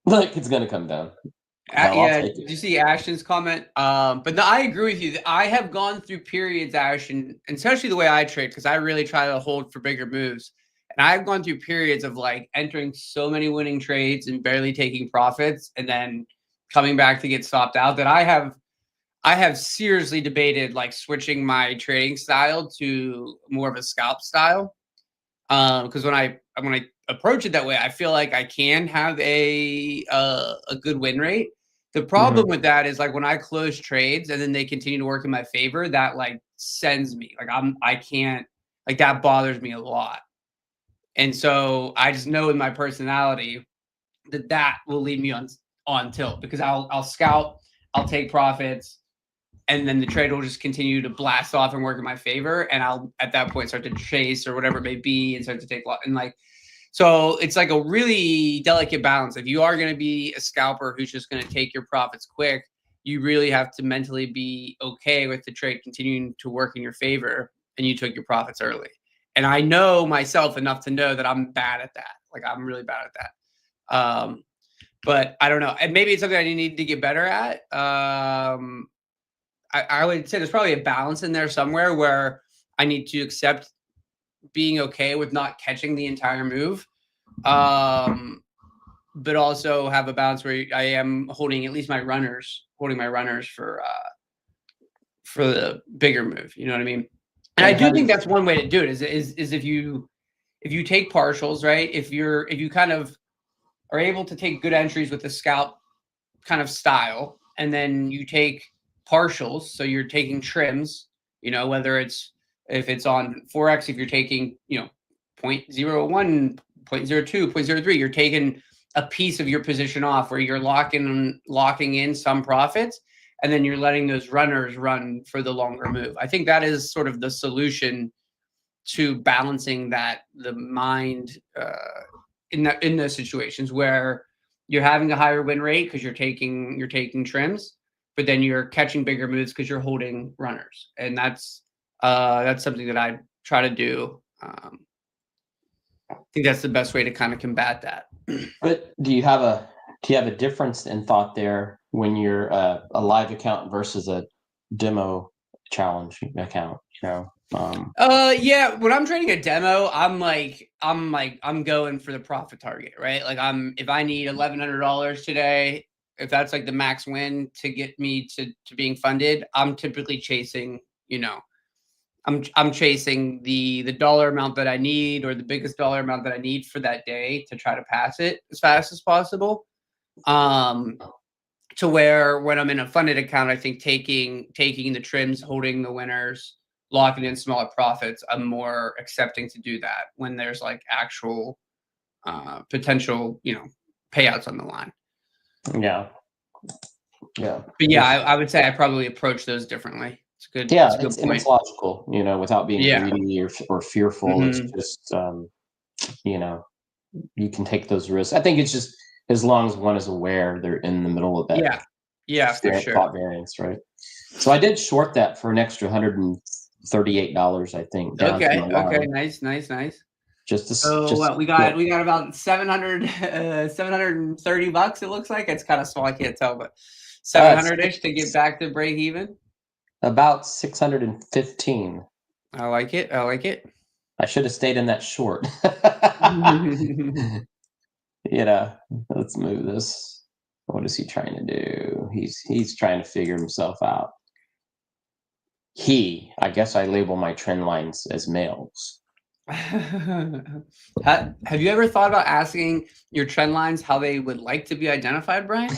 Like it's gonna come down. Yeah, did you see Ashton's comment? But no, I agree with you. I have gone through periods, Ashton, and especially the way I trade, because I really try to hold for bigger moves. And I've gone through periods of like entering so many winning trades and barely taking profits, and then coming back to get stopped out. That I have seriously debated like switching my trading style to more of a scalp style. Because when I approach it that way, I feel like I can have a good win rate. The problem with that is like when I close trades and then they continue to work in my favor, that like sends me like I can't, like that bothers me a lot. And so I just know in my personality that will leave me on tilt, because I'll scalp, I'll take profits, and then the trade will just continue to blast off and work in my favor, and I'll at that point start to chase or whatever it may be and start to take and like, so it's like a really delicate balance. If you are going to be a scalper who's just going to take your profits quick, you really have to mentally be okay with the trade continuing to work in your favor and you took your profits early. And I know myself enough to know that I'm bad at that. Like I'm really bad at that. But I don't know. And maybe it's something I need to get better at. I would say there's probably a balance in there somewhere where I need to accept being okay with not catching the entire move, but also have a balance where I am holding at least my runners, for the bigger move. You know what I mean? And I do think that's one way to do it is if you take partials, right? If you kind of are able to take good entries with the scalp kind of style, and then you take partials, so you're taking trims, you know, whether it's if it's on Forex, if you're taking, you know, 0.01, 0.02, 0.03, you're taking a piece of your position off where you're locking in some profits, and then you're letting those runners run for the longer move. I think that is sort of the solution to balancing the mind in those situations where you're having a higher win rate because you're taking trims, but then you're catching bigger moves because you're holding runners, and that's something that I try to do. I think that's the best way to kind of combat that. But do you have a difference in thought there when you're a live account versus a demo challenge account? Yeah, when I'm trading a demo, I'm going for the profit target, right? Like if I need $1,100 today, if that's like the max win to get me to being funded, I'm typically chasing, I'm chasing the dollar amount that I need, or the biggest dollar amount that I need for that day to try to pass it as fast as possible. To where when I'm in a funded account, I think taking the trims, holding the winners, locking in smaller profits, I'm more accepting to do that when there's like actual potential, payouts on the line. Yeah. But yeah, I would say I probably approach those differently. It's good. Yeah, It's a good point. it's logical, without being greedy or fearful. It's just, you can take those risks. I think it's just as long as one is aware they're in the middle of that. Yeah, for sure. Thought variance, right? So I did short that for an extra $138, I think. Down Okay. from the line. Okay. Nice. Just We got about 730 bucks. It looks like it's kind of small. I can't tell, but 700-ish to get back to break even. About 615. I like it. I should have stayed in that short. Let's move this. What is he trying to do? He's trying to figure himself out. I guess I label my trend lines as males. Have you ever thought about asking your trend lines how they would like to be identified, Brian?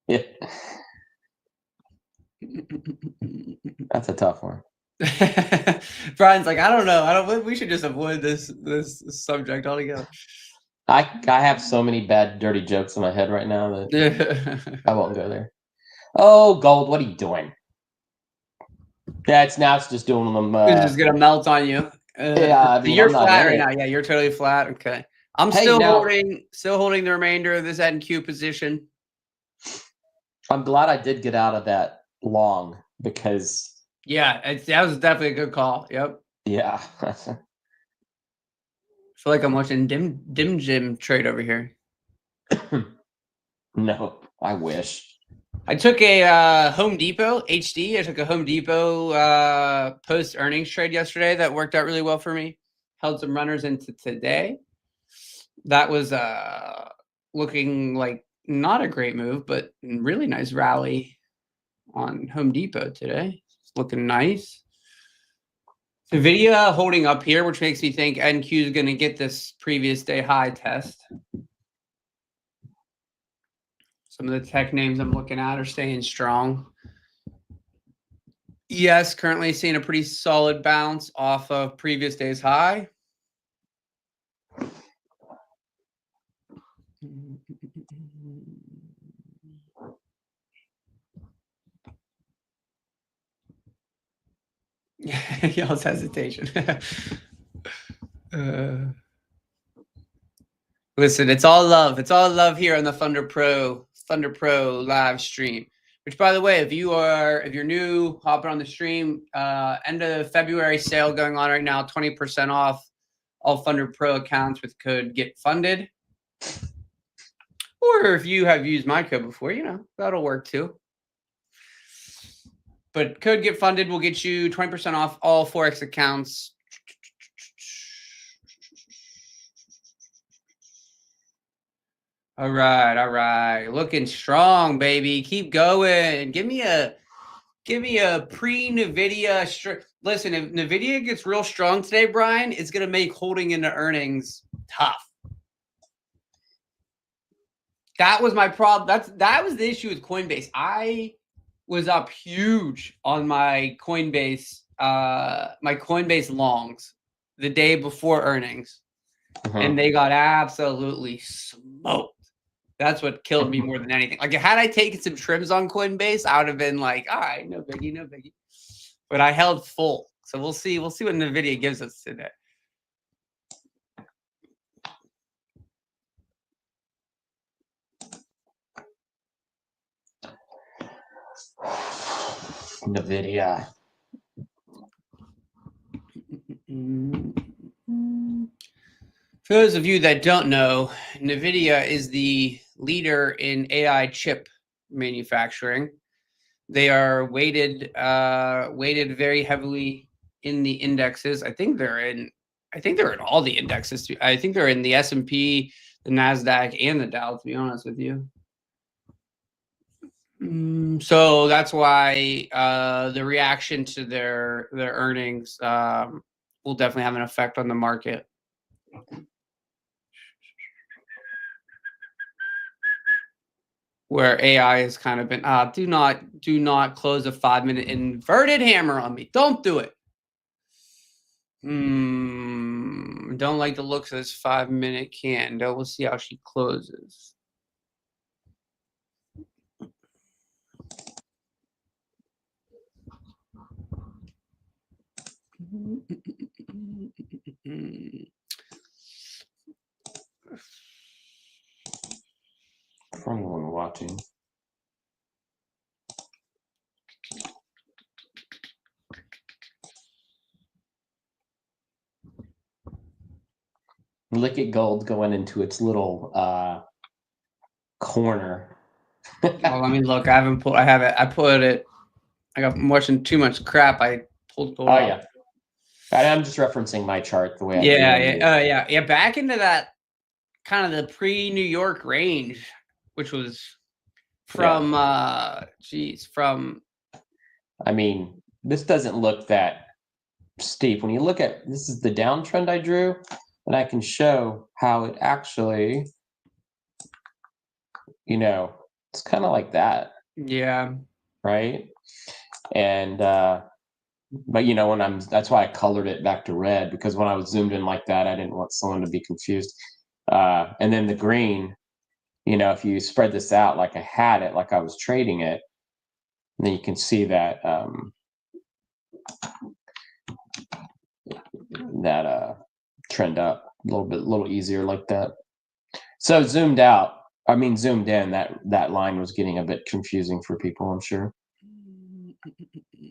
Yeah. That's a tough one. Brian's like, I don't know. We should just avoid this subject altogether. I have so many bad, dirty jokes in my head right now that I won't go there. Oh, Gold, what are you doing? Yeah, it's just doing them. It's just gonna melt on you. Yeah, you're flat right now. Yeah, you're totally flat. Okay, I'm still holding the remainder of this NQ position. I'm glad I did get out of that long because. Yeah, that was definitely a good call. Yep. Yeah. I feel like I'm watching Dim Jim trade over here. No, I wish. I took a Home Depot HD. I took a Home Depot post earnings trade yesterday that worked out really well for me. Held some runners into today. That was looking like not a great move, but really nice rally on Home Depot today. It's looking nice. Nvidia holding up here, which makes me think NQ is going to get this previous day high test. Some of the tech names I'm looking at are staying strong. Yes, currently seeing a pretty solid bounce off of previous day's high. Y'all's hesitation. Listen, it's all love. It's all love here on the Funder Pro live stream. Which, by the way, if you're new, hopping on the stream, end of February sale going on right now, 20% off all Funder Pro accounts with code GETFUNDED. Or if you have used my code before, that'll work too. But code GETFUNDED will get you 20% off all Forex accounts. All right. Looking strong, baby. Keep going. Give me a pre-NVIDIA. Listen, if NVIDIA gets real strong today, Brian, it's going to make holding into earnings tough. That was my problem. That was the issue with Coinbase. I was up huge on my Coinbase longs the day before earnings, and they got absolutely smoked. That's what killed me more than anything. Like, had I taken some trims on Coinbase, I would have been like, all right, no biggie. But I held full. So we'll see what NVIDIA gives us today. NVIDIA. For those of you that don't know, NVIDIA is the leader in AI chip manufacturing. They are weighted very heavily in the indexes. I think they're in all the indexes too. I think they're in the S&P, the Nasdaq, and the Dow, to be honest with you. So that's why the reaction to their earnings will definitely have an effect on the market. Where AI has kind of been, do not close a 5-minute inverted hammer on me. Don't do it. Don't like the looks of this 5-minute candle. We'll see how she closes. For anyone watching. Look at gold going into its little corner. Well, let me look. I got watching too much crap. I pulled gold. Oh yeah. I'm just referencing my chart the way I do. Yeah. Back into that kind of the pre-New York range, which was from I mean, this doesn't look that steep. When you look at this is the downtrend I drew, and I can show how it actually, it's kind of like that. Yeah. Right. And but that's why I colored it back to red, because when I was zoomed in like that, I didn't want someone to be confused. And then the green, if you spread this out like I had it, like I was trading it, then you can see that trend up a little easier like that. So zoomed in, that line was getting a bit confusing for people, I'm sure.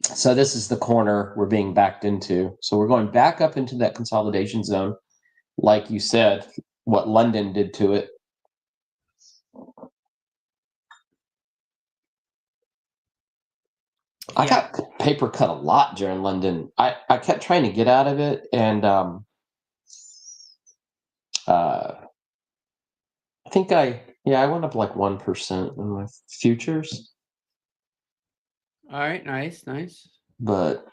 So this is the corner we're being backed into. So we're going back up into that consolidation zone, like you said, what London did to it. I got paper cut a lot during London. I kept trying to get out of it, and I think I went up like 1% in my futures. All right, nice. But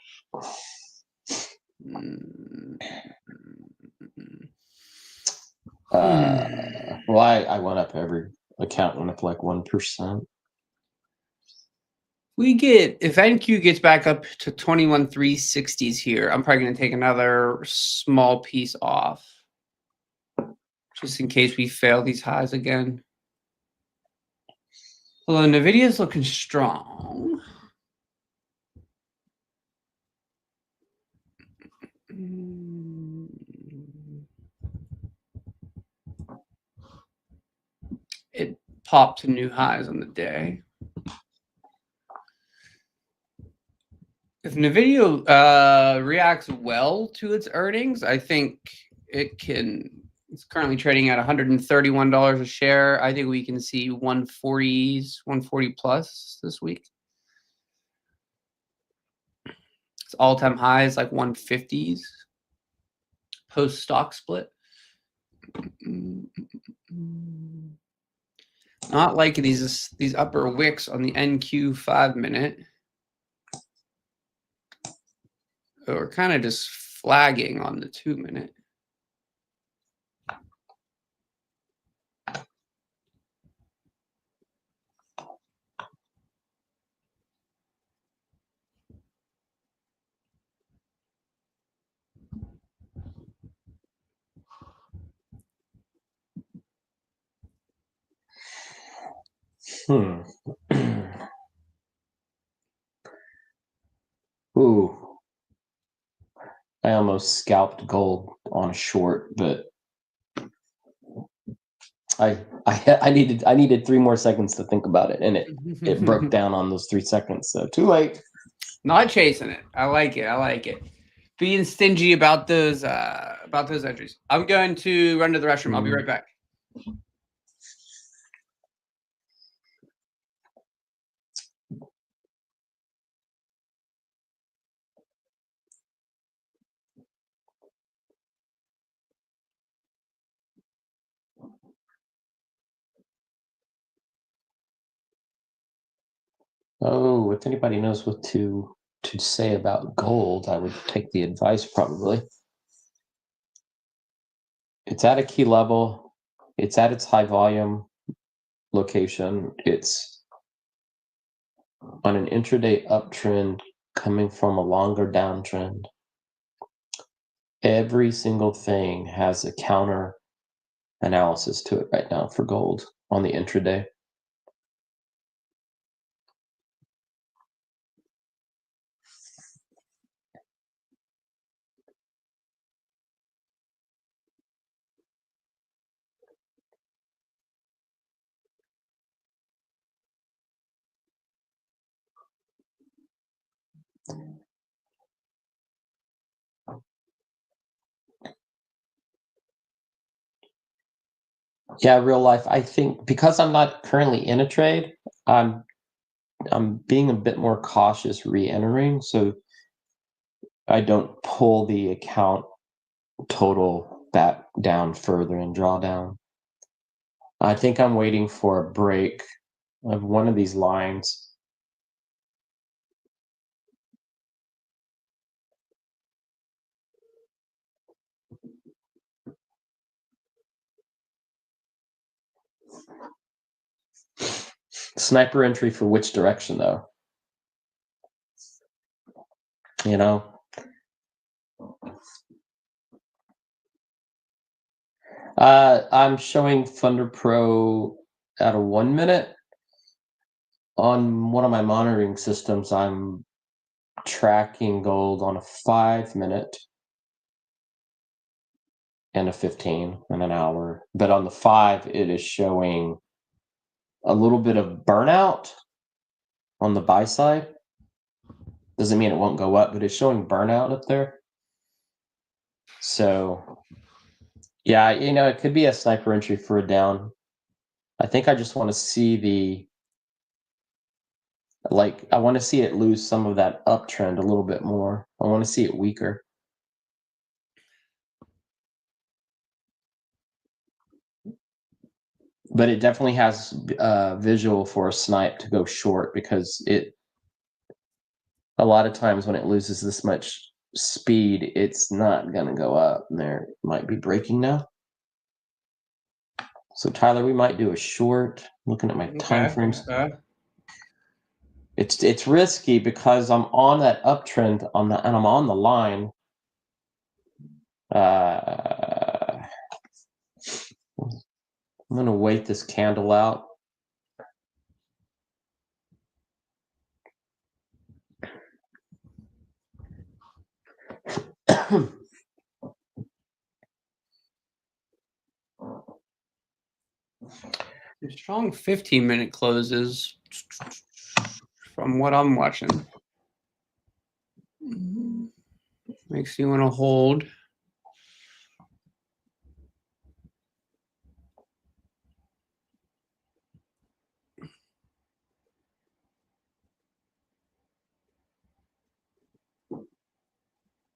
well, I went up, every account went up like 1%. If NQ gets back up to 21,360s here, I'm probably going to take another small piece off, just in case we fail these highs again. Although NVIDIA is looking strong. It popped to new highs on the day. If NVIDIA reacts well to its earnings, I think it can. It's currently trading at $131 a share. I think we can see 140 plus this week. It's all-time highs like 150s post stock split. Not like these upper wicks on the NQ 5-minute. We're kind of just flagging on the 2-minute. Ooh, I almost scalped gold on a short, but I needed 3 more seconds to think about it, and it broke down on those 3 seconds. So too late. Not chasing it. I like it. I like it. Being stingy about those entries. I'm going to run to the restroom. I'll be right back. Oh, if anybody knows what to say about gold, I would take the advice probably. It's at a key level. It's at its high volume location. It's on an intraday uptrend coming from a longer downtrend. Every single thing has a counter analysis to it right now for gold on the intraday. Yeah, real life. I think because I'm not currently in a trade, I'm being a bit more cautious re-entering, so I don't pull the account total back down further and draw down. I think I'm waiting for a break of one of these lines. Sniper entry for which direction, though? You know? I'm showing FunderPro at a 1 minute. On one of my monitoring systems, I'm tracking gold on a 5 minute and a 15 and an hour. But on the 5, it is showing a little bit of burnout on the buy side. Doesn't mean it won't go up, but it's showing burnout up there. So, yeah, it could be a sniper entry for a down. I think I just want to see I want to see it lose some of that uptrend a little bit more. I want to see it weaker. But it definitely has visual for a snipe to go short, because a lot of times when it loses this much speed, it's not going to go up. And there might be breaking now. So Tyler, we might do a short. Looking at my time frames. Okay. It's risky because I'm on that uptrend and I'm on the line. I'm going to wait this candle out. Strong 15-minute closes from what I'm watching. Makes you want to hold.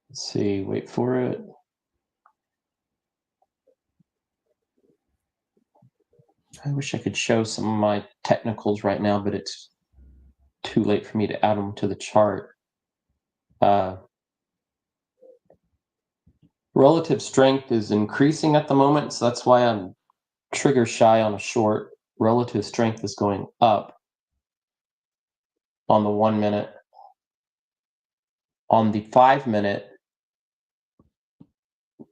Let's see, wait for it. I wish I could show some of my technicals right now, but it's too late for me to add them to the chart. Relative strength is increasing at the moment, so that's why I'm trigger shy on a short. Relative strength is going up on the 1 minute. On the 5 minute,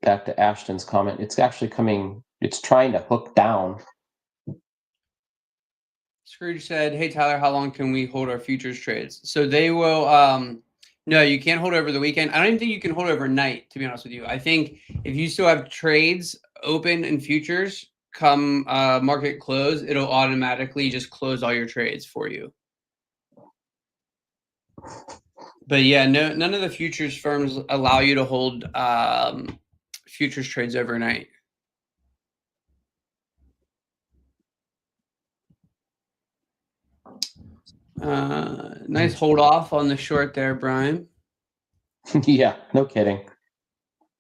back to Ashton's comment, it's actually it's trying to hook down. Scrooge said, "Hey Tyler, how long can we hold our futures trades?" So they will. No, you can't hold over the weekend. I don't even think you can hold overnight, to be honest with you. I think if you still have trades open in futures, come market close, it'll automatically just close all your trades for you. But yeah, none of the futures firms allow you to hold futures trades overnight. Nice hold off on the short there, Brian. Yeah, no kidding.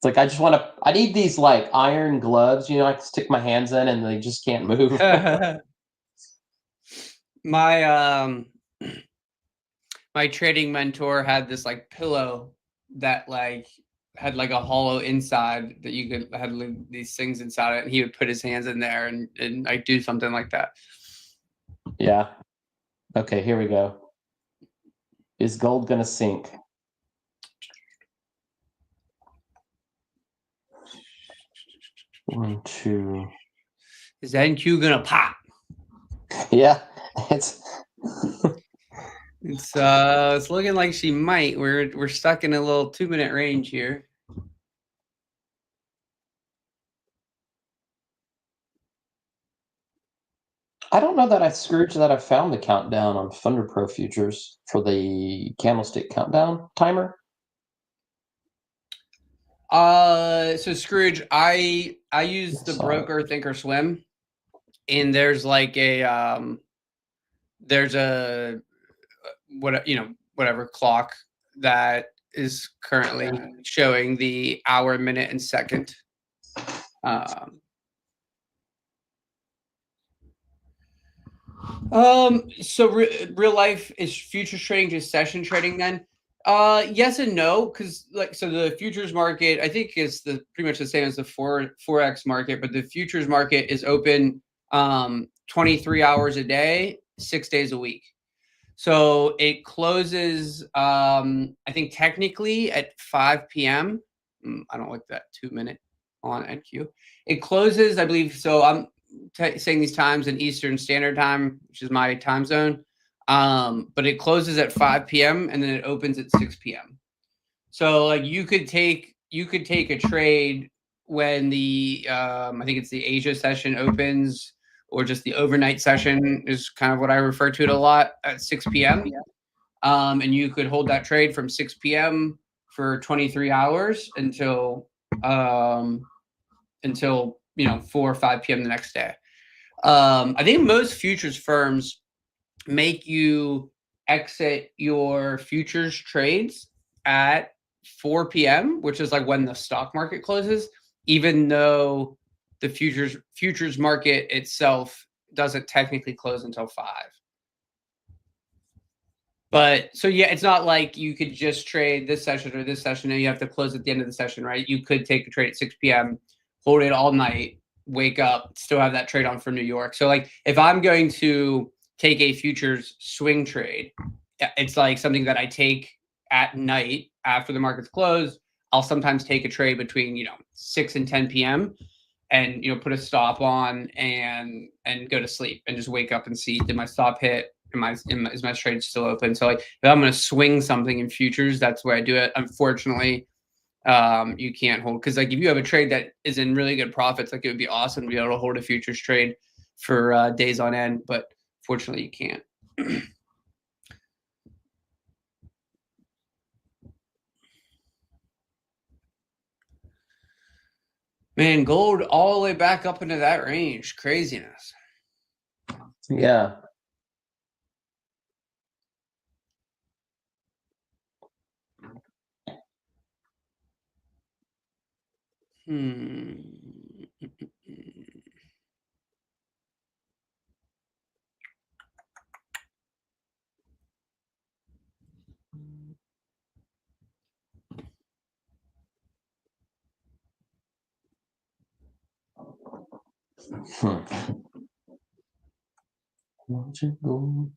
It's like I need these like iron gloves, you know, I can stick my hands in and they just can't move. My my trading mentor had this like pillow that like had like a hollow inside that you could had these things inside it, and he would put his hands in there and like do something like that. Yeah. Okay, here we go. Is gold gonna sink? One, two. Is NQ gonna pop? Yeah, it's It's looking like she might. We're stuck in a little 2-minute range here. I don't know that I found the countdown on FunderPro futures for the candlestick countdown timer. So Scrooge, I use the broker Thinkorswim, and there's like a there's a whatever clock that is currently showing the hour, minute, and second. So real life is futures trading just session trading then? Yes and no, because like so the futures market I think is pretty much the same as the forex market, but the futures market is open 23 hours a day, 6 days a week. So it closes I think technically at 5 p.m. I don't like that 2-minute on NQ. It closes, I believe. So I'm saying these times in Eastern Standard Time, which is my time zone. But it closes at 5 p.m. and then it opens at 6 p.m. So like you could take a trade when the I think it's the Asia session opens, or just the overnight session is kind of what I refer to it a lot, at 6 p.m. And you could hold that trade from 6 p.m. for 23 hours until 4 or 5 p.m. the next day. I think most futures firms make you exit your futures trades at 4 p.m., which is like when the stock market closes, even though the futures market itself doesn't technically close until 5. But so yeah, it's not like you could just trade this session or this session and you have to close at the end of the session, right? You could take a trade at 6 p.m., hold it all night, wake up, still have that trade on for New York. So like if I'm going to take a futures swing trade, it's like something that I take at night after the market's closed. I'll sometimes take a trade between 6 and 10 p.m. and put a stop on and go to sleep and just wake up and see, did my stop hit? Is my trade still open? So like if I'm going to swing something in futures, that's where I do it. Unfortunately, you can't hold, because like if you have a trade that is in really good profits, like it would be awesome to be able to hold a futures trade for days on end, but fortunately you can't. Man, gold all the way back up into that range. Craziness. Yeah. Watching gold.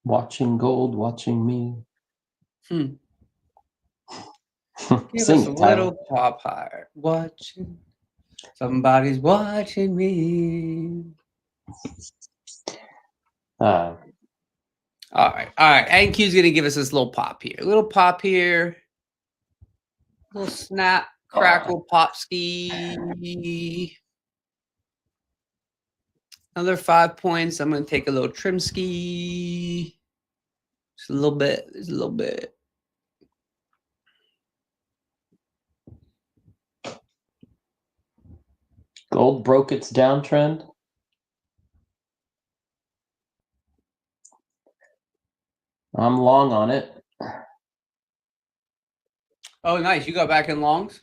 Watching gold, watching me. Give Sing us a it, Tyler. little pop higher. Watching. Somebody's watching me. All right. NQ's going to give us this little pop here. A little pop here. A little snap. Crackle Popski. Another 5 points. I'm going to take a little Trimski. Just a little bit. Just a little bit. Gold broke its downtrend. I'm long on it. Oh, nice. You got back in longs?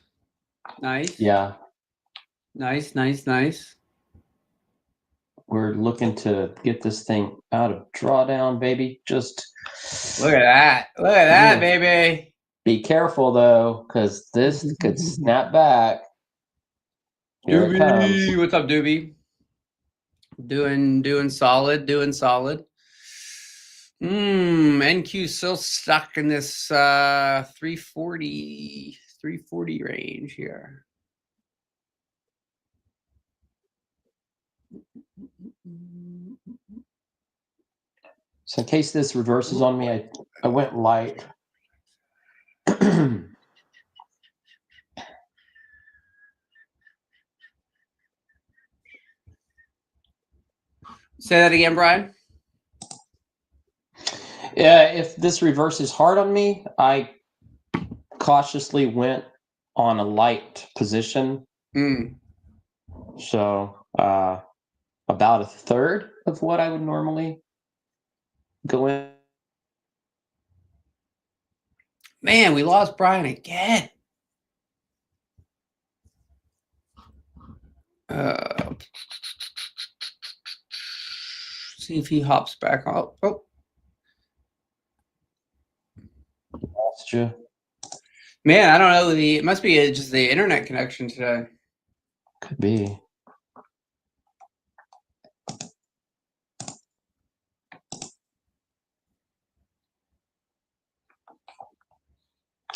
Nice. Yeah. Nice, nice, nice. We're looking to get this thing out of drawdown, baby. Just look at that. Look at that, baby. Be careful, though, because this could snap back. Here it comes. What's up, Doobie? Doing solid, doing solid. NQ still stuck in this 340 range here. So in case this reverses on me, I went light. Say that again, Brian. Yeah, if this reverses hard on me, I cautiously went on a light position. So about a third of what I would normally go in. Man, we lost Brian again. See if he hops back up. Oh. Lost you. Man, I don't know. It must be just the internet connection today. Could be.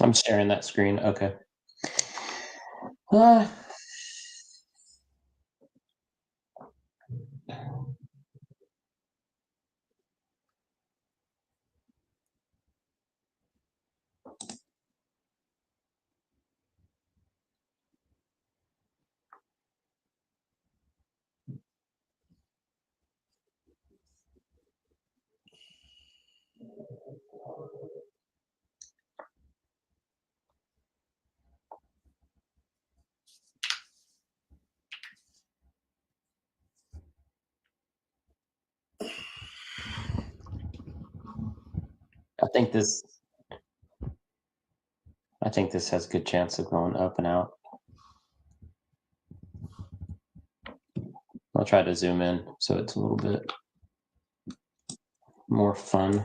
I'm sharing that screen. Okay. I think this has a good chance of going up and out. I'll try to zoom in so it's a little bit more fun.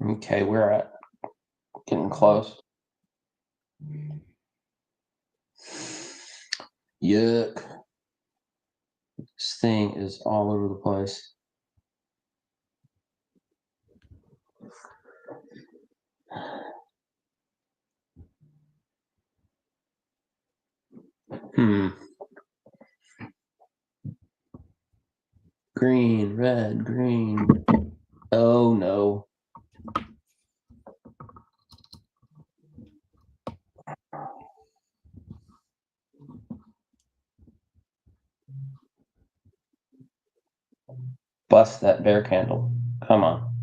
Okay, we're at getting close. Yuck. This thing is all over the place. Green, red, green. Oh no. Bust that bear candle. Come on.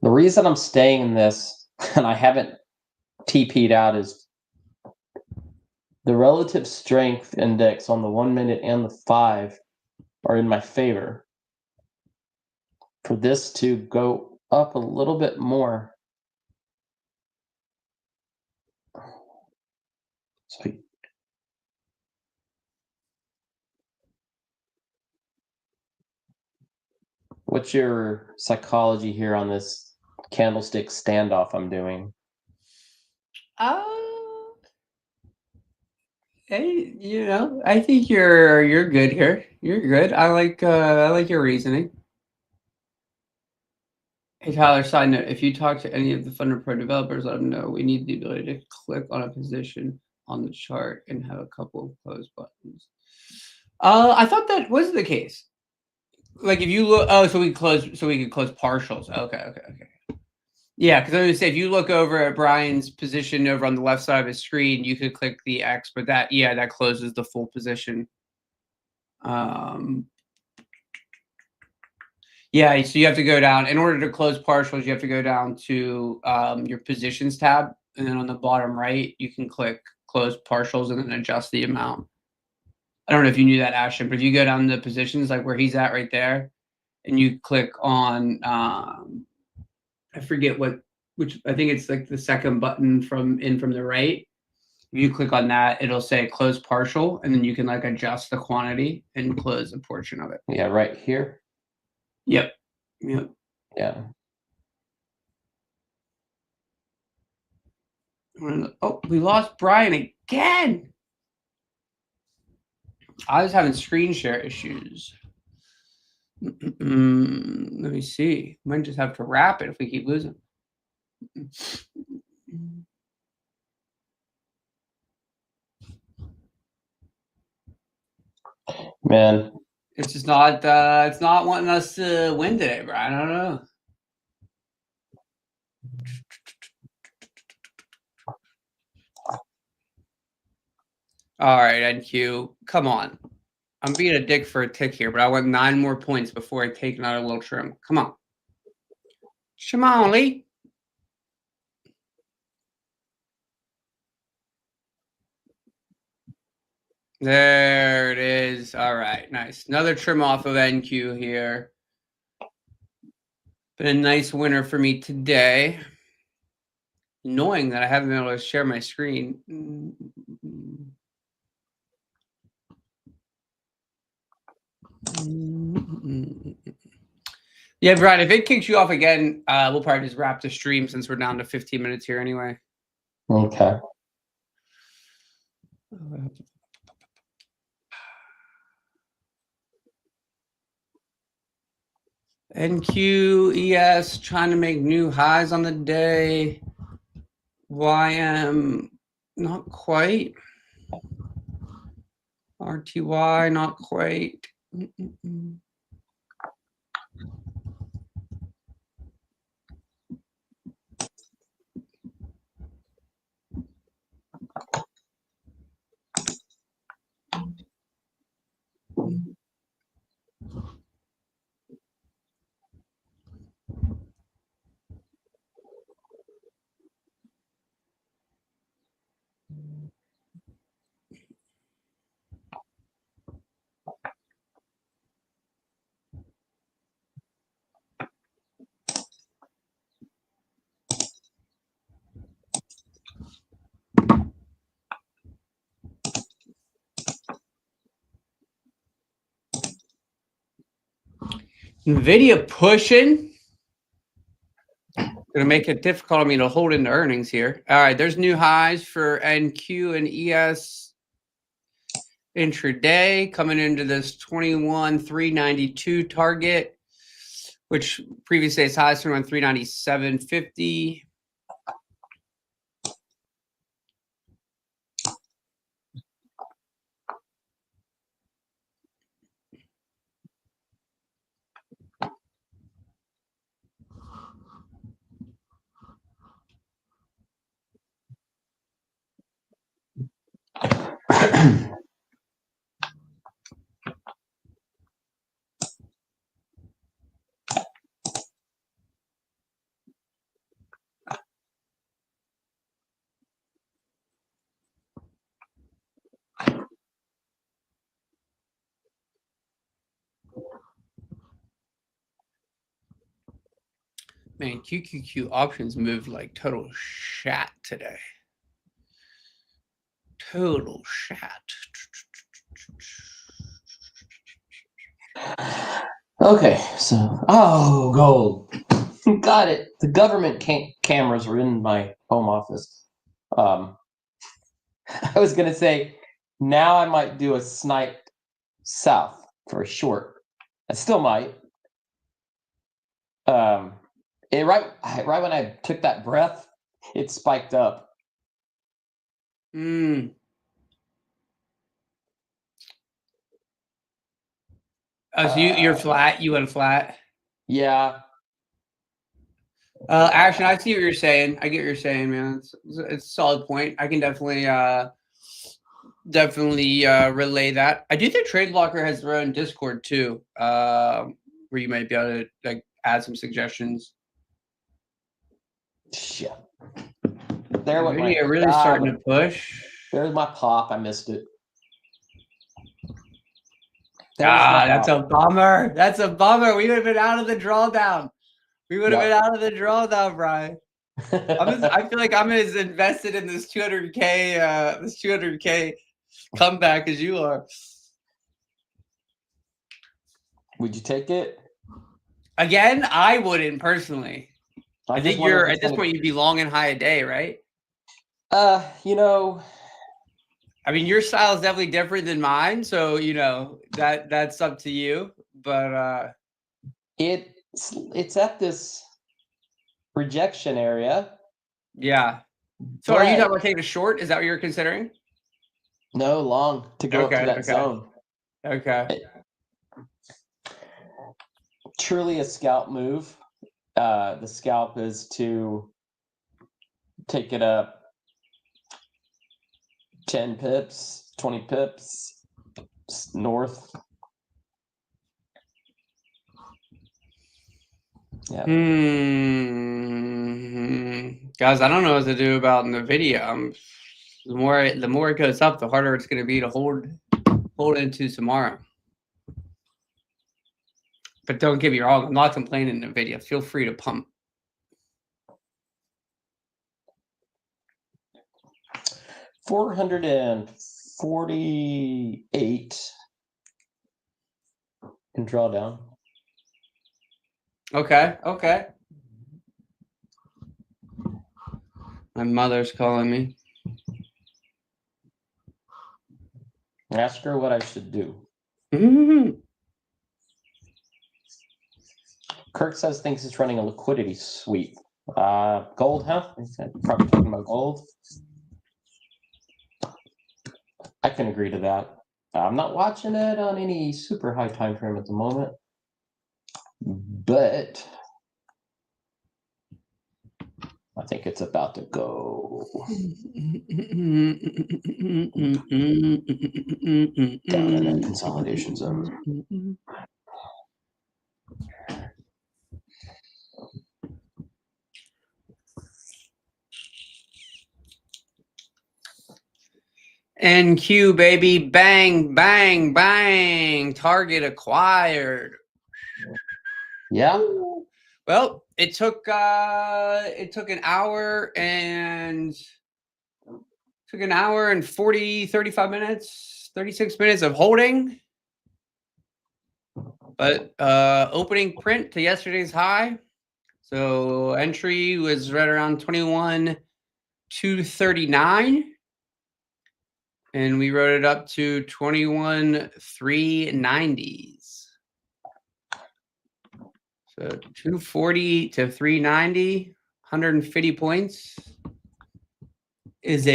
The reason I'm staying in this and I haven't TP'd out is the relative strength index on the 1 minute and the 5 are in my favor. For this to go up a little bit more. Sweet. What's your psychology here on this candlestick standoff I'm doing? Hey, I think you're good here. You're good. I like your reasoning. Hey Tyler, side note, if you talk to any of the FunderPro developers, let them know we need the ability to click on a position on the chart and have a couple of close buttons. I thought that was the case. Like if you look, so we could close partials. Okay. Yeah, because I was gonna say if you look over at Brian's position over on the left side of his screen, you could click the X, but that closes the full position. Yeah, so you have to go down in order to close partials. You have to go down to your positions tab, and then on the bottom right, you can click close partials and then adjust the amount. I don't know if you knew that, Ashton, but if you go down to the positions, like where he's at right there, and you click on, I forget which I think it's like the second button from the right. If you click on that, it'll say close partial, and then you can like adjust the quantity and close a portion of it. Yeah, right here. Yep. Yeah. Oh, we lost Brian again. I was having screen share issues. Let me see. Might just have to wrap it if we keep losing. Man, it's just not. It's not wanting us to win today, Brian. I don't know. All right, NQ. Come on. I'm being a dick for a tick here, but I want 9 more points before I take another little trim. Come on. Shimali. There it is. All right, nice. Another trim off of NQ here. Been a nice winner for me today. Annoying that I haven't been able to share my screen. Yeah, Brad, if it kicks you off again, we'll probably just wrap the stream since we're down to 15 minutes here anyway. Okay. NQES trying to make new highs on the day. YM not quite. RTY not quite. NVIDIA pushing. Gonna make it difficult on me to hold into earnings here. All right, there's new highs for NQ and ES intraday coming into this 21,392 target, which previous day's highs 21,397.50. Man, QQQ options moved like total shat today. Total shat. Okay, so gold. Got it. The government cameras are in my home office. I was gonna say now I might do a snipe south for a short. I still might. right when I took that breath, it spiked up. Mm. Oh, so you're flat. You went flat. Yeah. Ashton, I see what you're saying. I get what you're saying, man. It's a solid point. I can definitely relay that. I do think Trade Blocker has their own Discord too, where you might be able to like add some suggestions. Yeah. There went Video really starting to push. There's my pop. I missed it. That's a bummer. That's a bummer. We would have been out of the drawdown. We would have been out of the drawdown, Brian. I feel like I'm as invested in this 200K comeback as you are. Would you take it? Again, I wouldn't personally. I think you're at this point you'd be long and high a day, right? You know, I mean, your style is definitely different than mine, so you know that's up to you. But it's at this rejection area. Yeah. So are you talking about taking a short? Is that what you're considering? No, long to go up to that zone. Okay. Truly a scalp move. The scalp is to take it up 10 pips, 20 pips north. Yeah. Guys, I don't know what to do about in the video. The more it goes up, the harder it's going to be to hold into tomorrow. But don't get me wrong, I'm not complaining in the video. Feel free to pump. $448 in drawdown. Okay. My mother's calling me. Ask her what I should do. Kirk says thinks he's running a liquidity sweep. Gold, huh? Probably talking about gold. I can agree to that. I'm not watching it on any super high time frame at the moment, but I think it's about to go down in that consolidation zone. NQ, baby, bang, bang, bang. Target acquired. Yeah. Well, it took an hour and 35 minutes, 36 minutes of holding. But opening print to yesterday's high. So entry was right around 21,239. And we wrote it up to 21,390s. So 240 to 390, 150 points is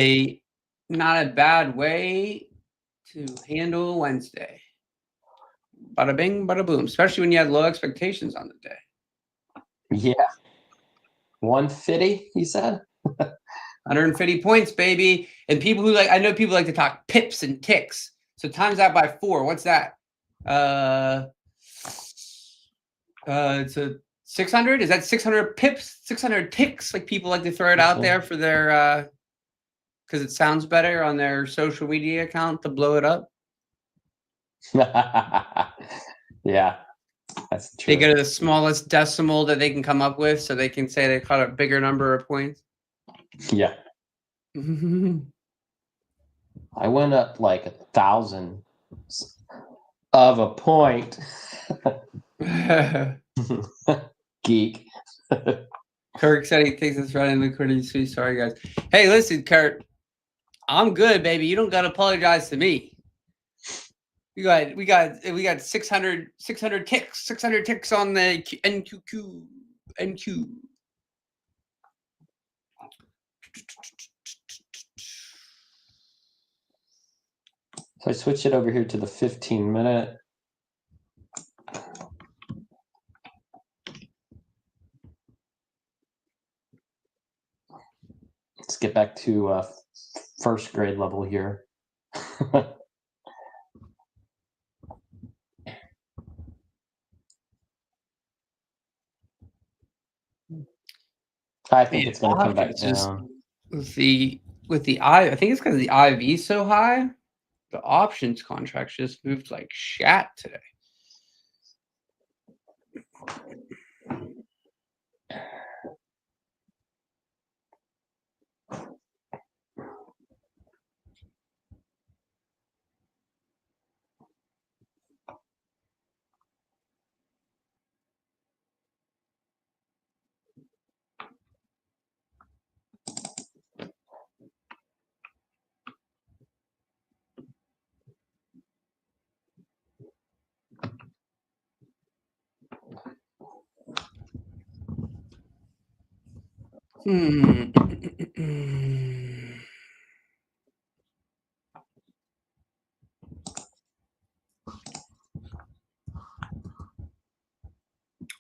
not a bad way to handle Wednesday. Bada bing, bada boom, especially when you had low expectations on the day. Yeah. 150, he said. 150 points, baby. And people who I know people like to talk pips and ticks. So times that by 4. What's that? It's a 600. Is that 600 pips? 600 ticks? Like people like to throw it out there for their because it sounds better on their social media account to blow it up. Yeah, that's true. They go to the smallest decimal that they can come up with, so they can say they caught a bigger number of points. Yeah. I went up like 1,000 of a point. Geek. Kirk said he thinks it's running liquidity sweep. Sorry, guys. Hey, listen, Kurt. I'm good, baby. You don't gotta apologize to me. We got 600 ticks on the NQ. So I switched it over here to the 15-minute. Let's get back to first grade level here. I think it's going to come back down. With the I think it's because the IV is so high. The options contracts just moved like shat today.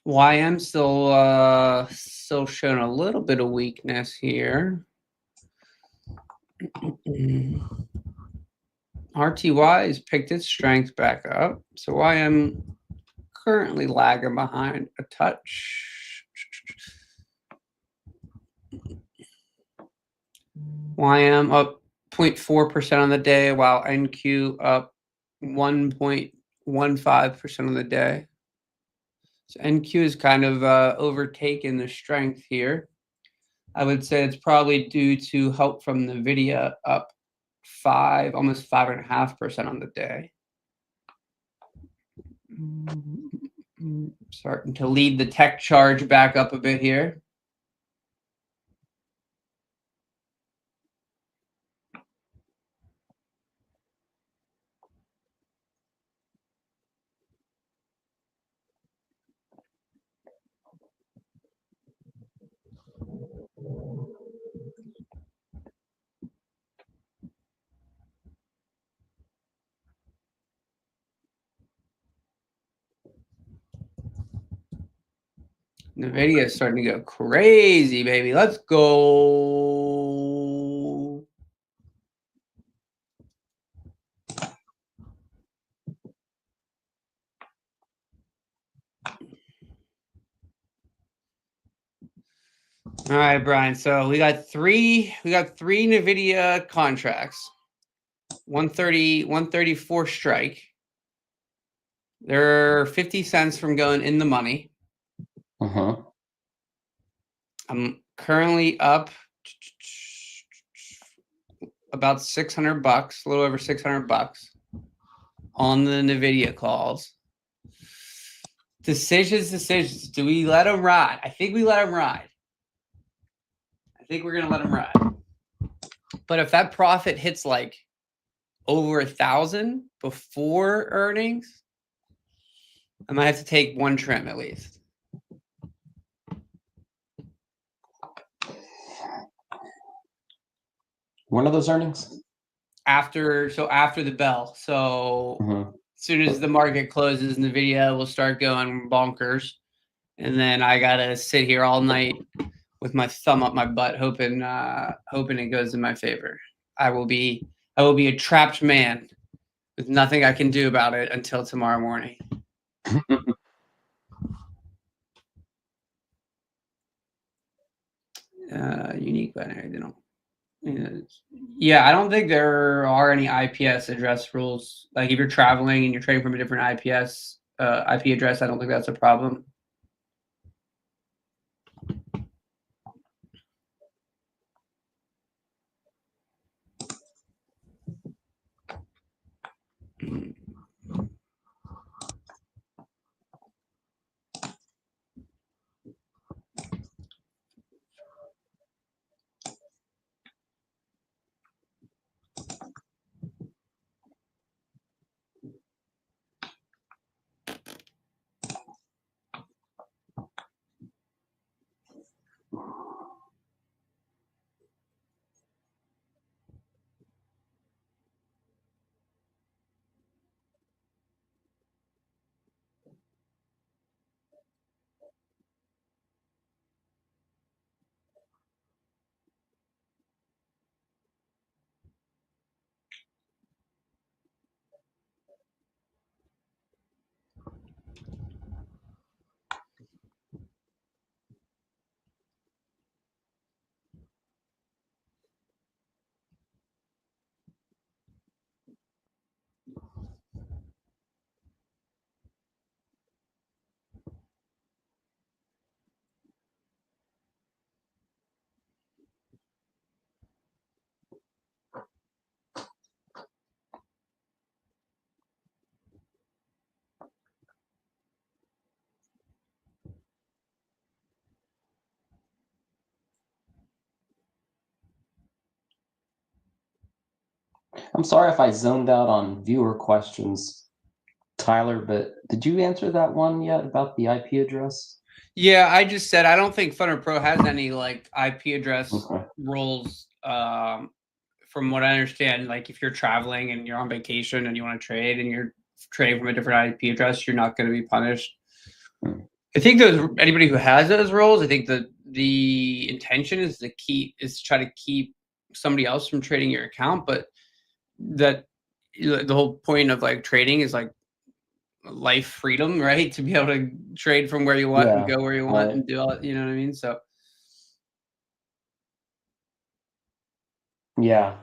YM still showing a little bit of weakness here. RTY has picked its strength back up, so YM currently lagging behind a touch. YM up 0.4% on the day, while NQ up 1.15% on the day. So NQ is kind of overtaken the strength here. I would say it's probably due to help from NVIDIA up almost 5.5% on the day. Starting to lead the tech charge back up a bit here. NVIDIA is starting to go crazy, baby. Let's go. All right, Brian. So we got three NVIDIA contracts. 134 strike. They're 50 cents from going in the money. I'm currently up about $600, a little over $600 on the NVIDIA calls. Decisions. Do we let them ride? I think we let them ride. I think we're gonna let them ride. But if that profit hits like over 1,000 before earnings, I might have to take one trim at least. When are those earnings? After the bell. So as soon as the market closes, NVIDIA will start going bonkers. And then I gotta sit here all night with my thumb up my butt, hoping it goes in my favor. I will be a trapped man with nothing I can do about it until tomorrow morning. Unique binary, they don't. Yeah, I don't think there are any IPS address rules. Like if you're traveling and you're trading from a different IP address, I don't think that's a problem. I'm sorry if I zoned out on viewer questions, Tyler, but did you answer that one yet about the IP address? Yeah, I just said I don't think FunderPro has any like IP address Okay. rules. From what I understand, like if you're traveling and you're on vacation and you want to trade and you're trading from a different IP address, you're not going to be punished. I think anybody who has those rules, I think that the intention is to try to keep somebody else from trading your account, but that the whole point of like trading is like life freedom, right? To be able to trade from where you want and go where you want and do all, you know what I mean? So yeah.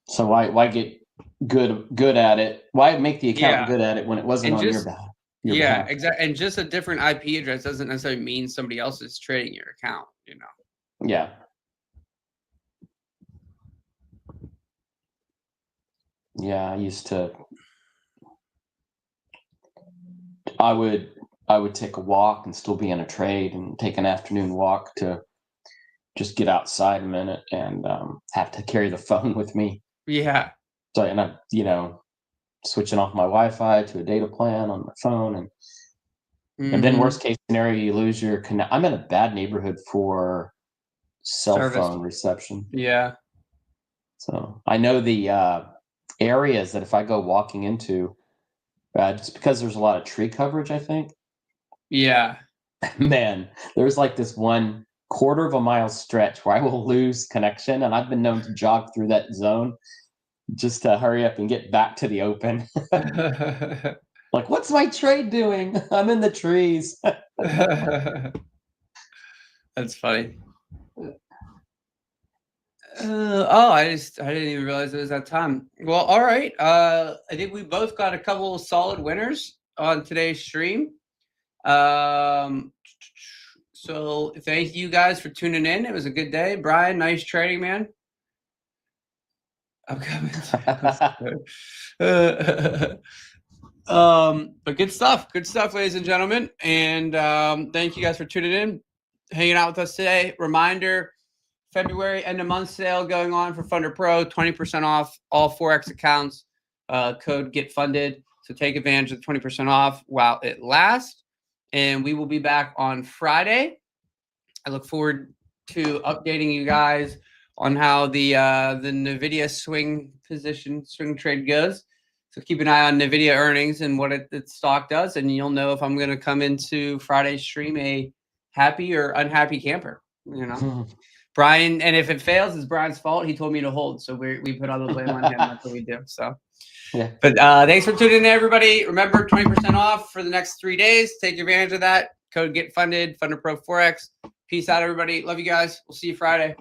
So why get good at it? Why make the account good at it when it wasn't on your behalf? Yeah, exactly. And just a different IP address doesn't necessarily mean somebody else is trading your account, you know? Yeah. Yeah, I would take a walk and still be in a trade and take an afternoon walk to just get outside a minute and have to carry the phone with me. Yeah. So, and I, switching off my Wi-Fi to a data plan on my phone, and then worst case scenario, you lose your connect. I'm in a bad neighborhood for cell phone reception. Yeah. So I know the areas that if I go walking into, just because there's a lot of tree coverage, I think. Yeah. Man, there's like this 1/4 of a mile stretch where I will lose connection, and I've been known to jog through that zone just to hurry up and get back to the open. Like, what's my trade doing? I'm in the trees. That's funny. I didn't even realize it was that time. Well, all right. I think we both got a couple of solid winners on today's stream. So thank you guys for tuning in. It was a good day. Brian, nice trading, man. I'm coming. But good stuff, ladies and gentlemen. And thank you guys for tuning in, hanging out with us today. Reminder, February end of month sale going on for FunderPro, 20% off all Forex accounts. Code Get Funded. So take advantage of the 20% off while it lasts. And we will be back on Friday. I look forward to updating you guys on how the NVIDIA swing trade goes. So keep an eye on NVIDIA earnings and what its stock does, and you'll know if I'm going to come into Friday's stream a happy or unhappy camper. Brian, and if it fails, it's Brian's fault. He told me to hold, so we put all the blame on him. That's what we do. So, yeah. But thanks for tuning in, everybody. Remember, 20% off for the next 3 days. Take advantage of that. Code Get Funded, FunderPro Forex. Peace out, everybody. Love you guys. We'll see you Friday.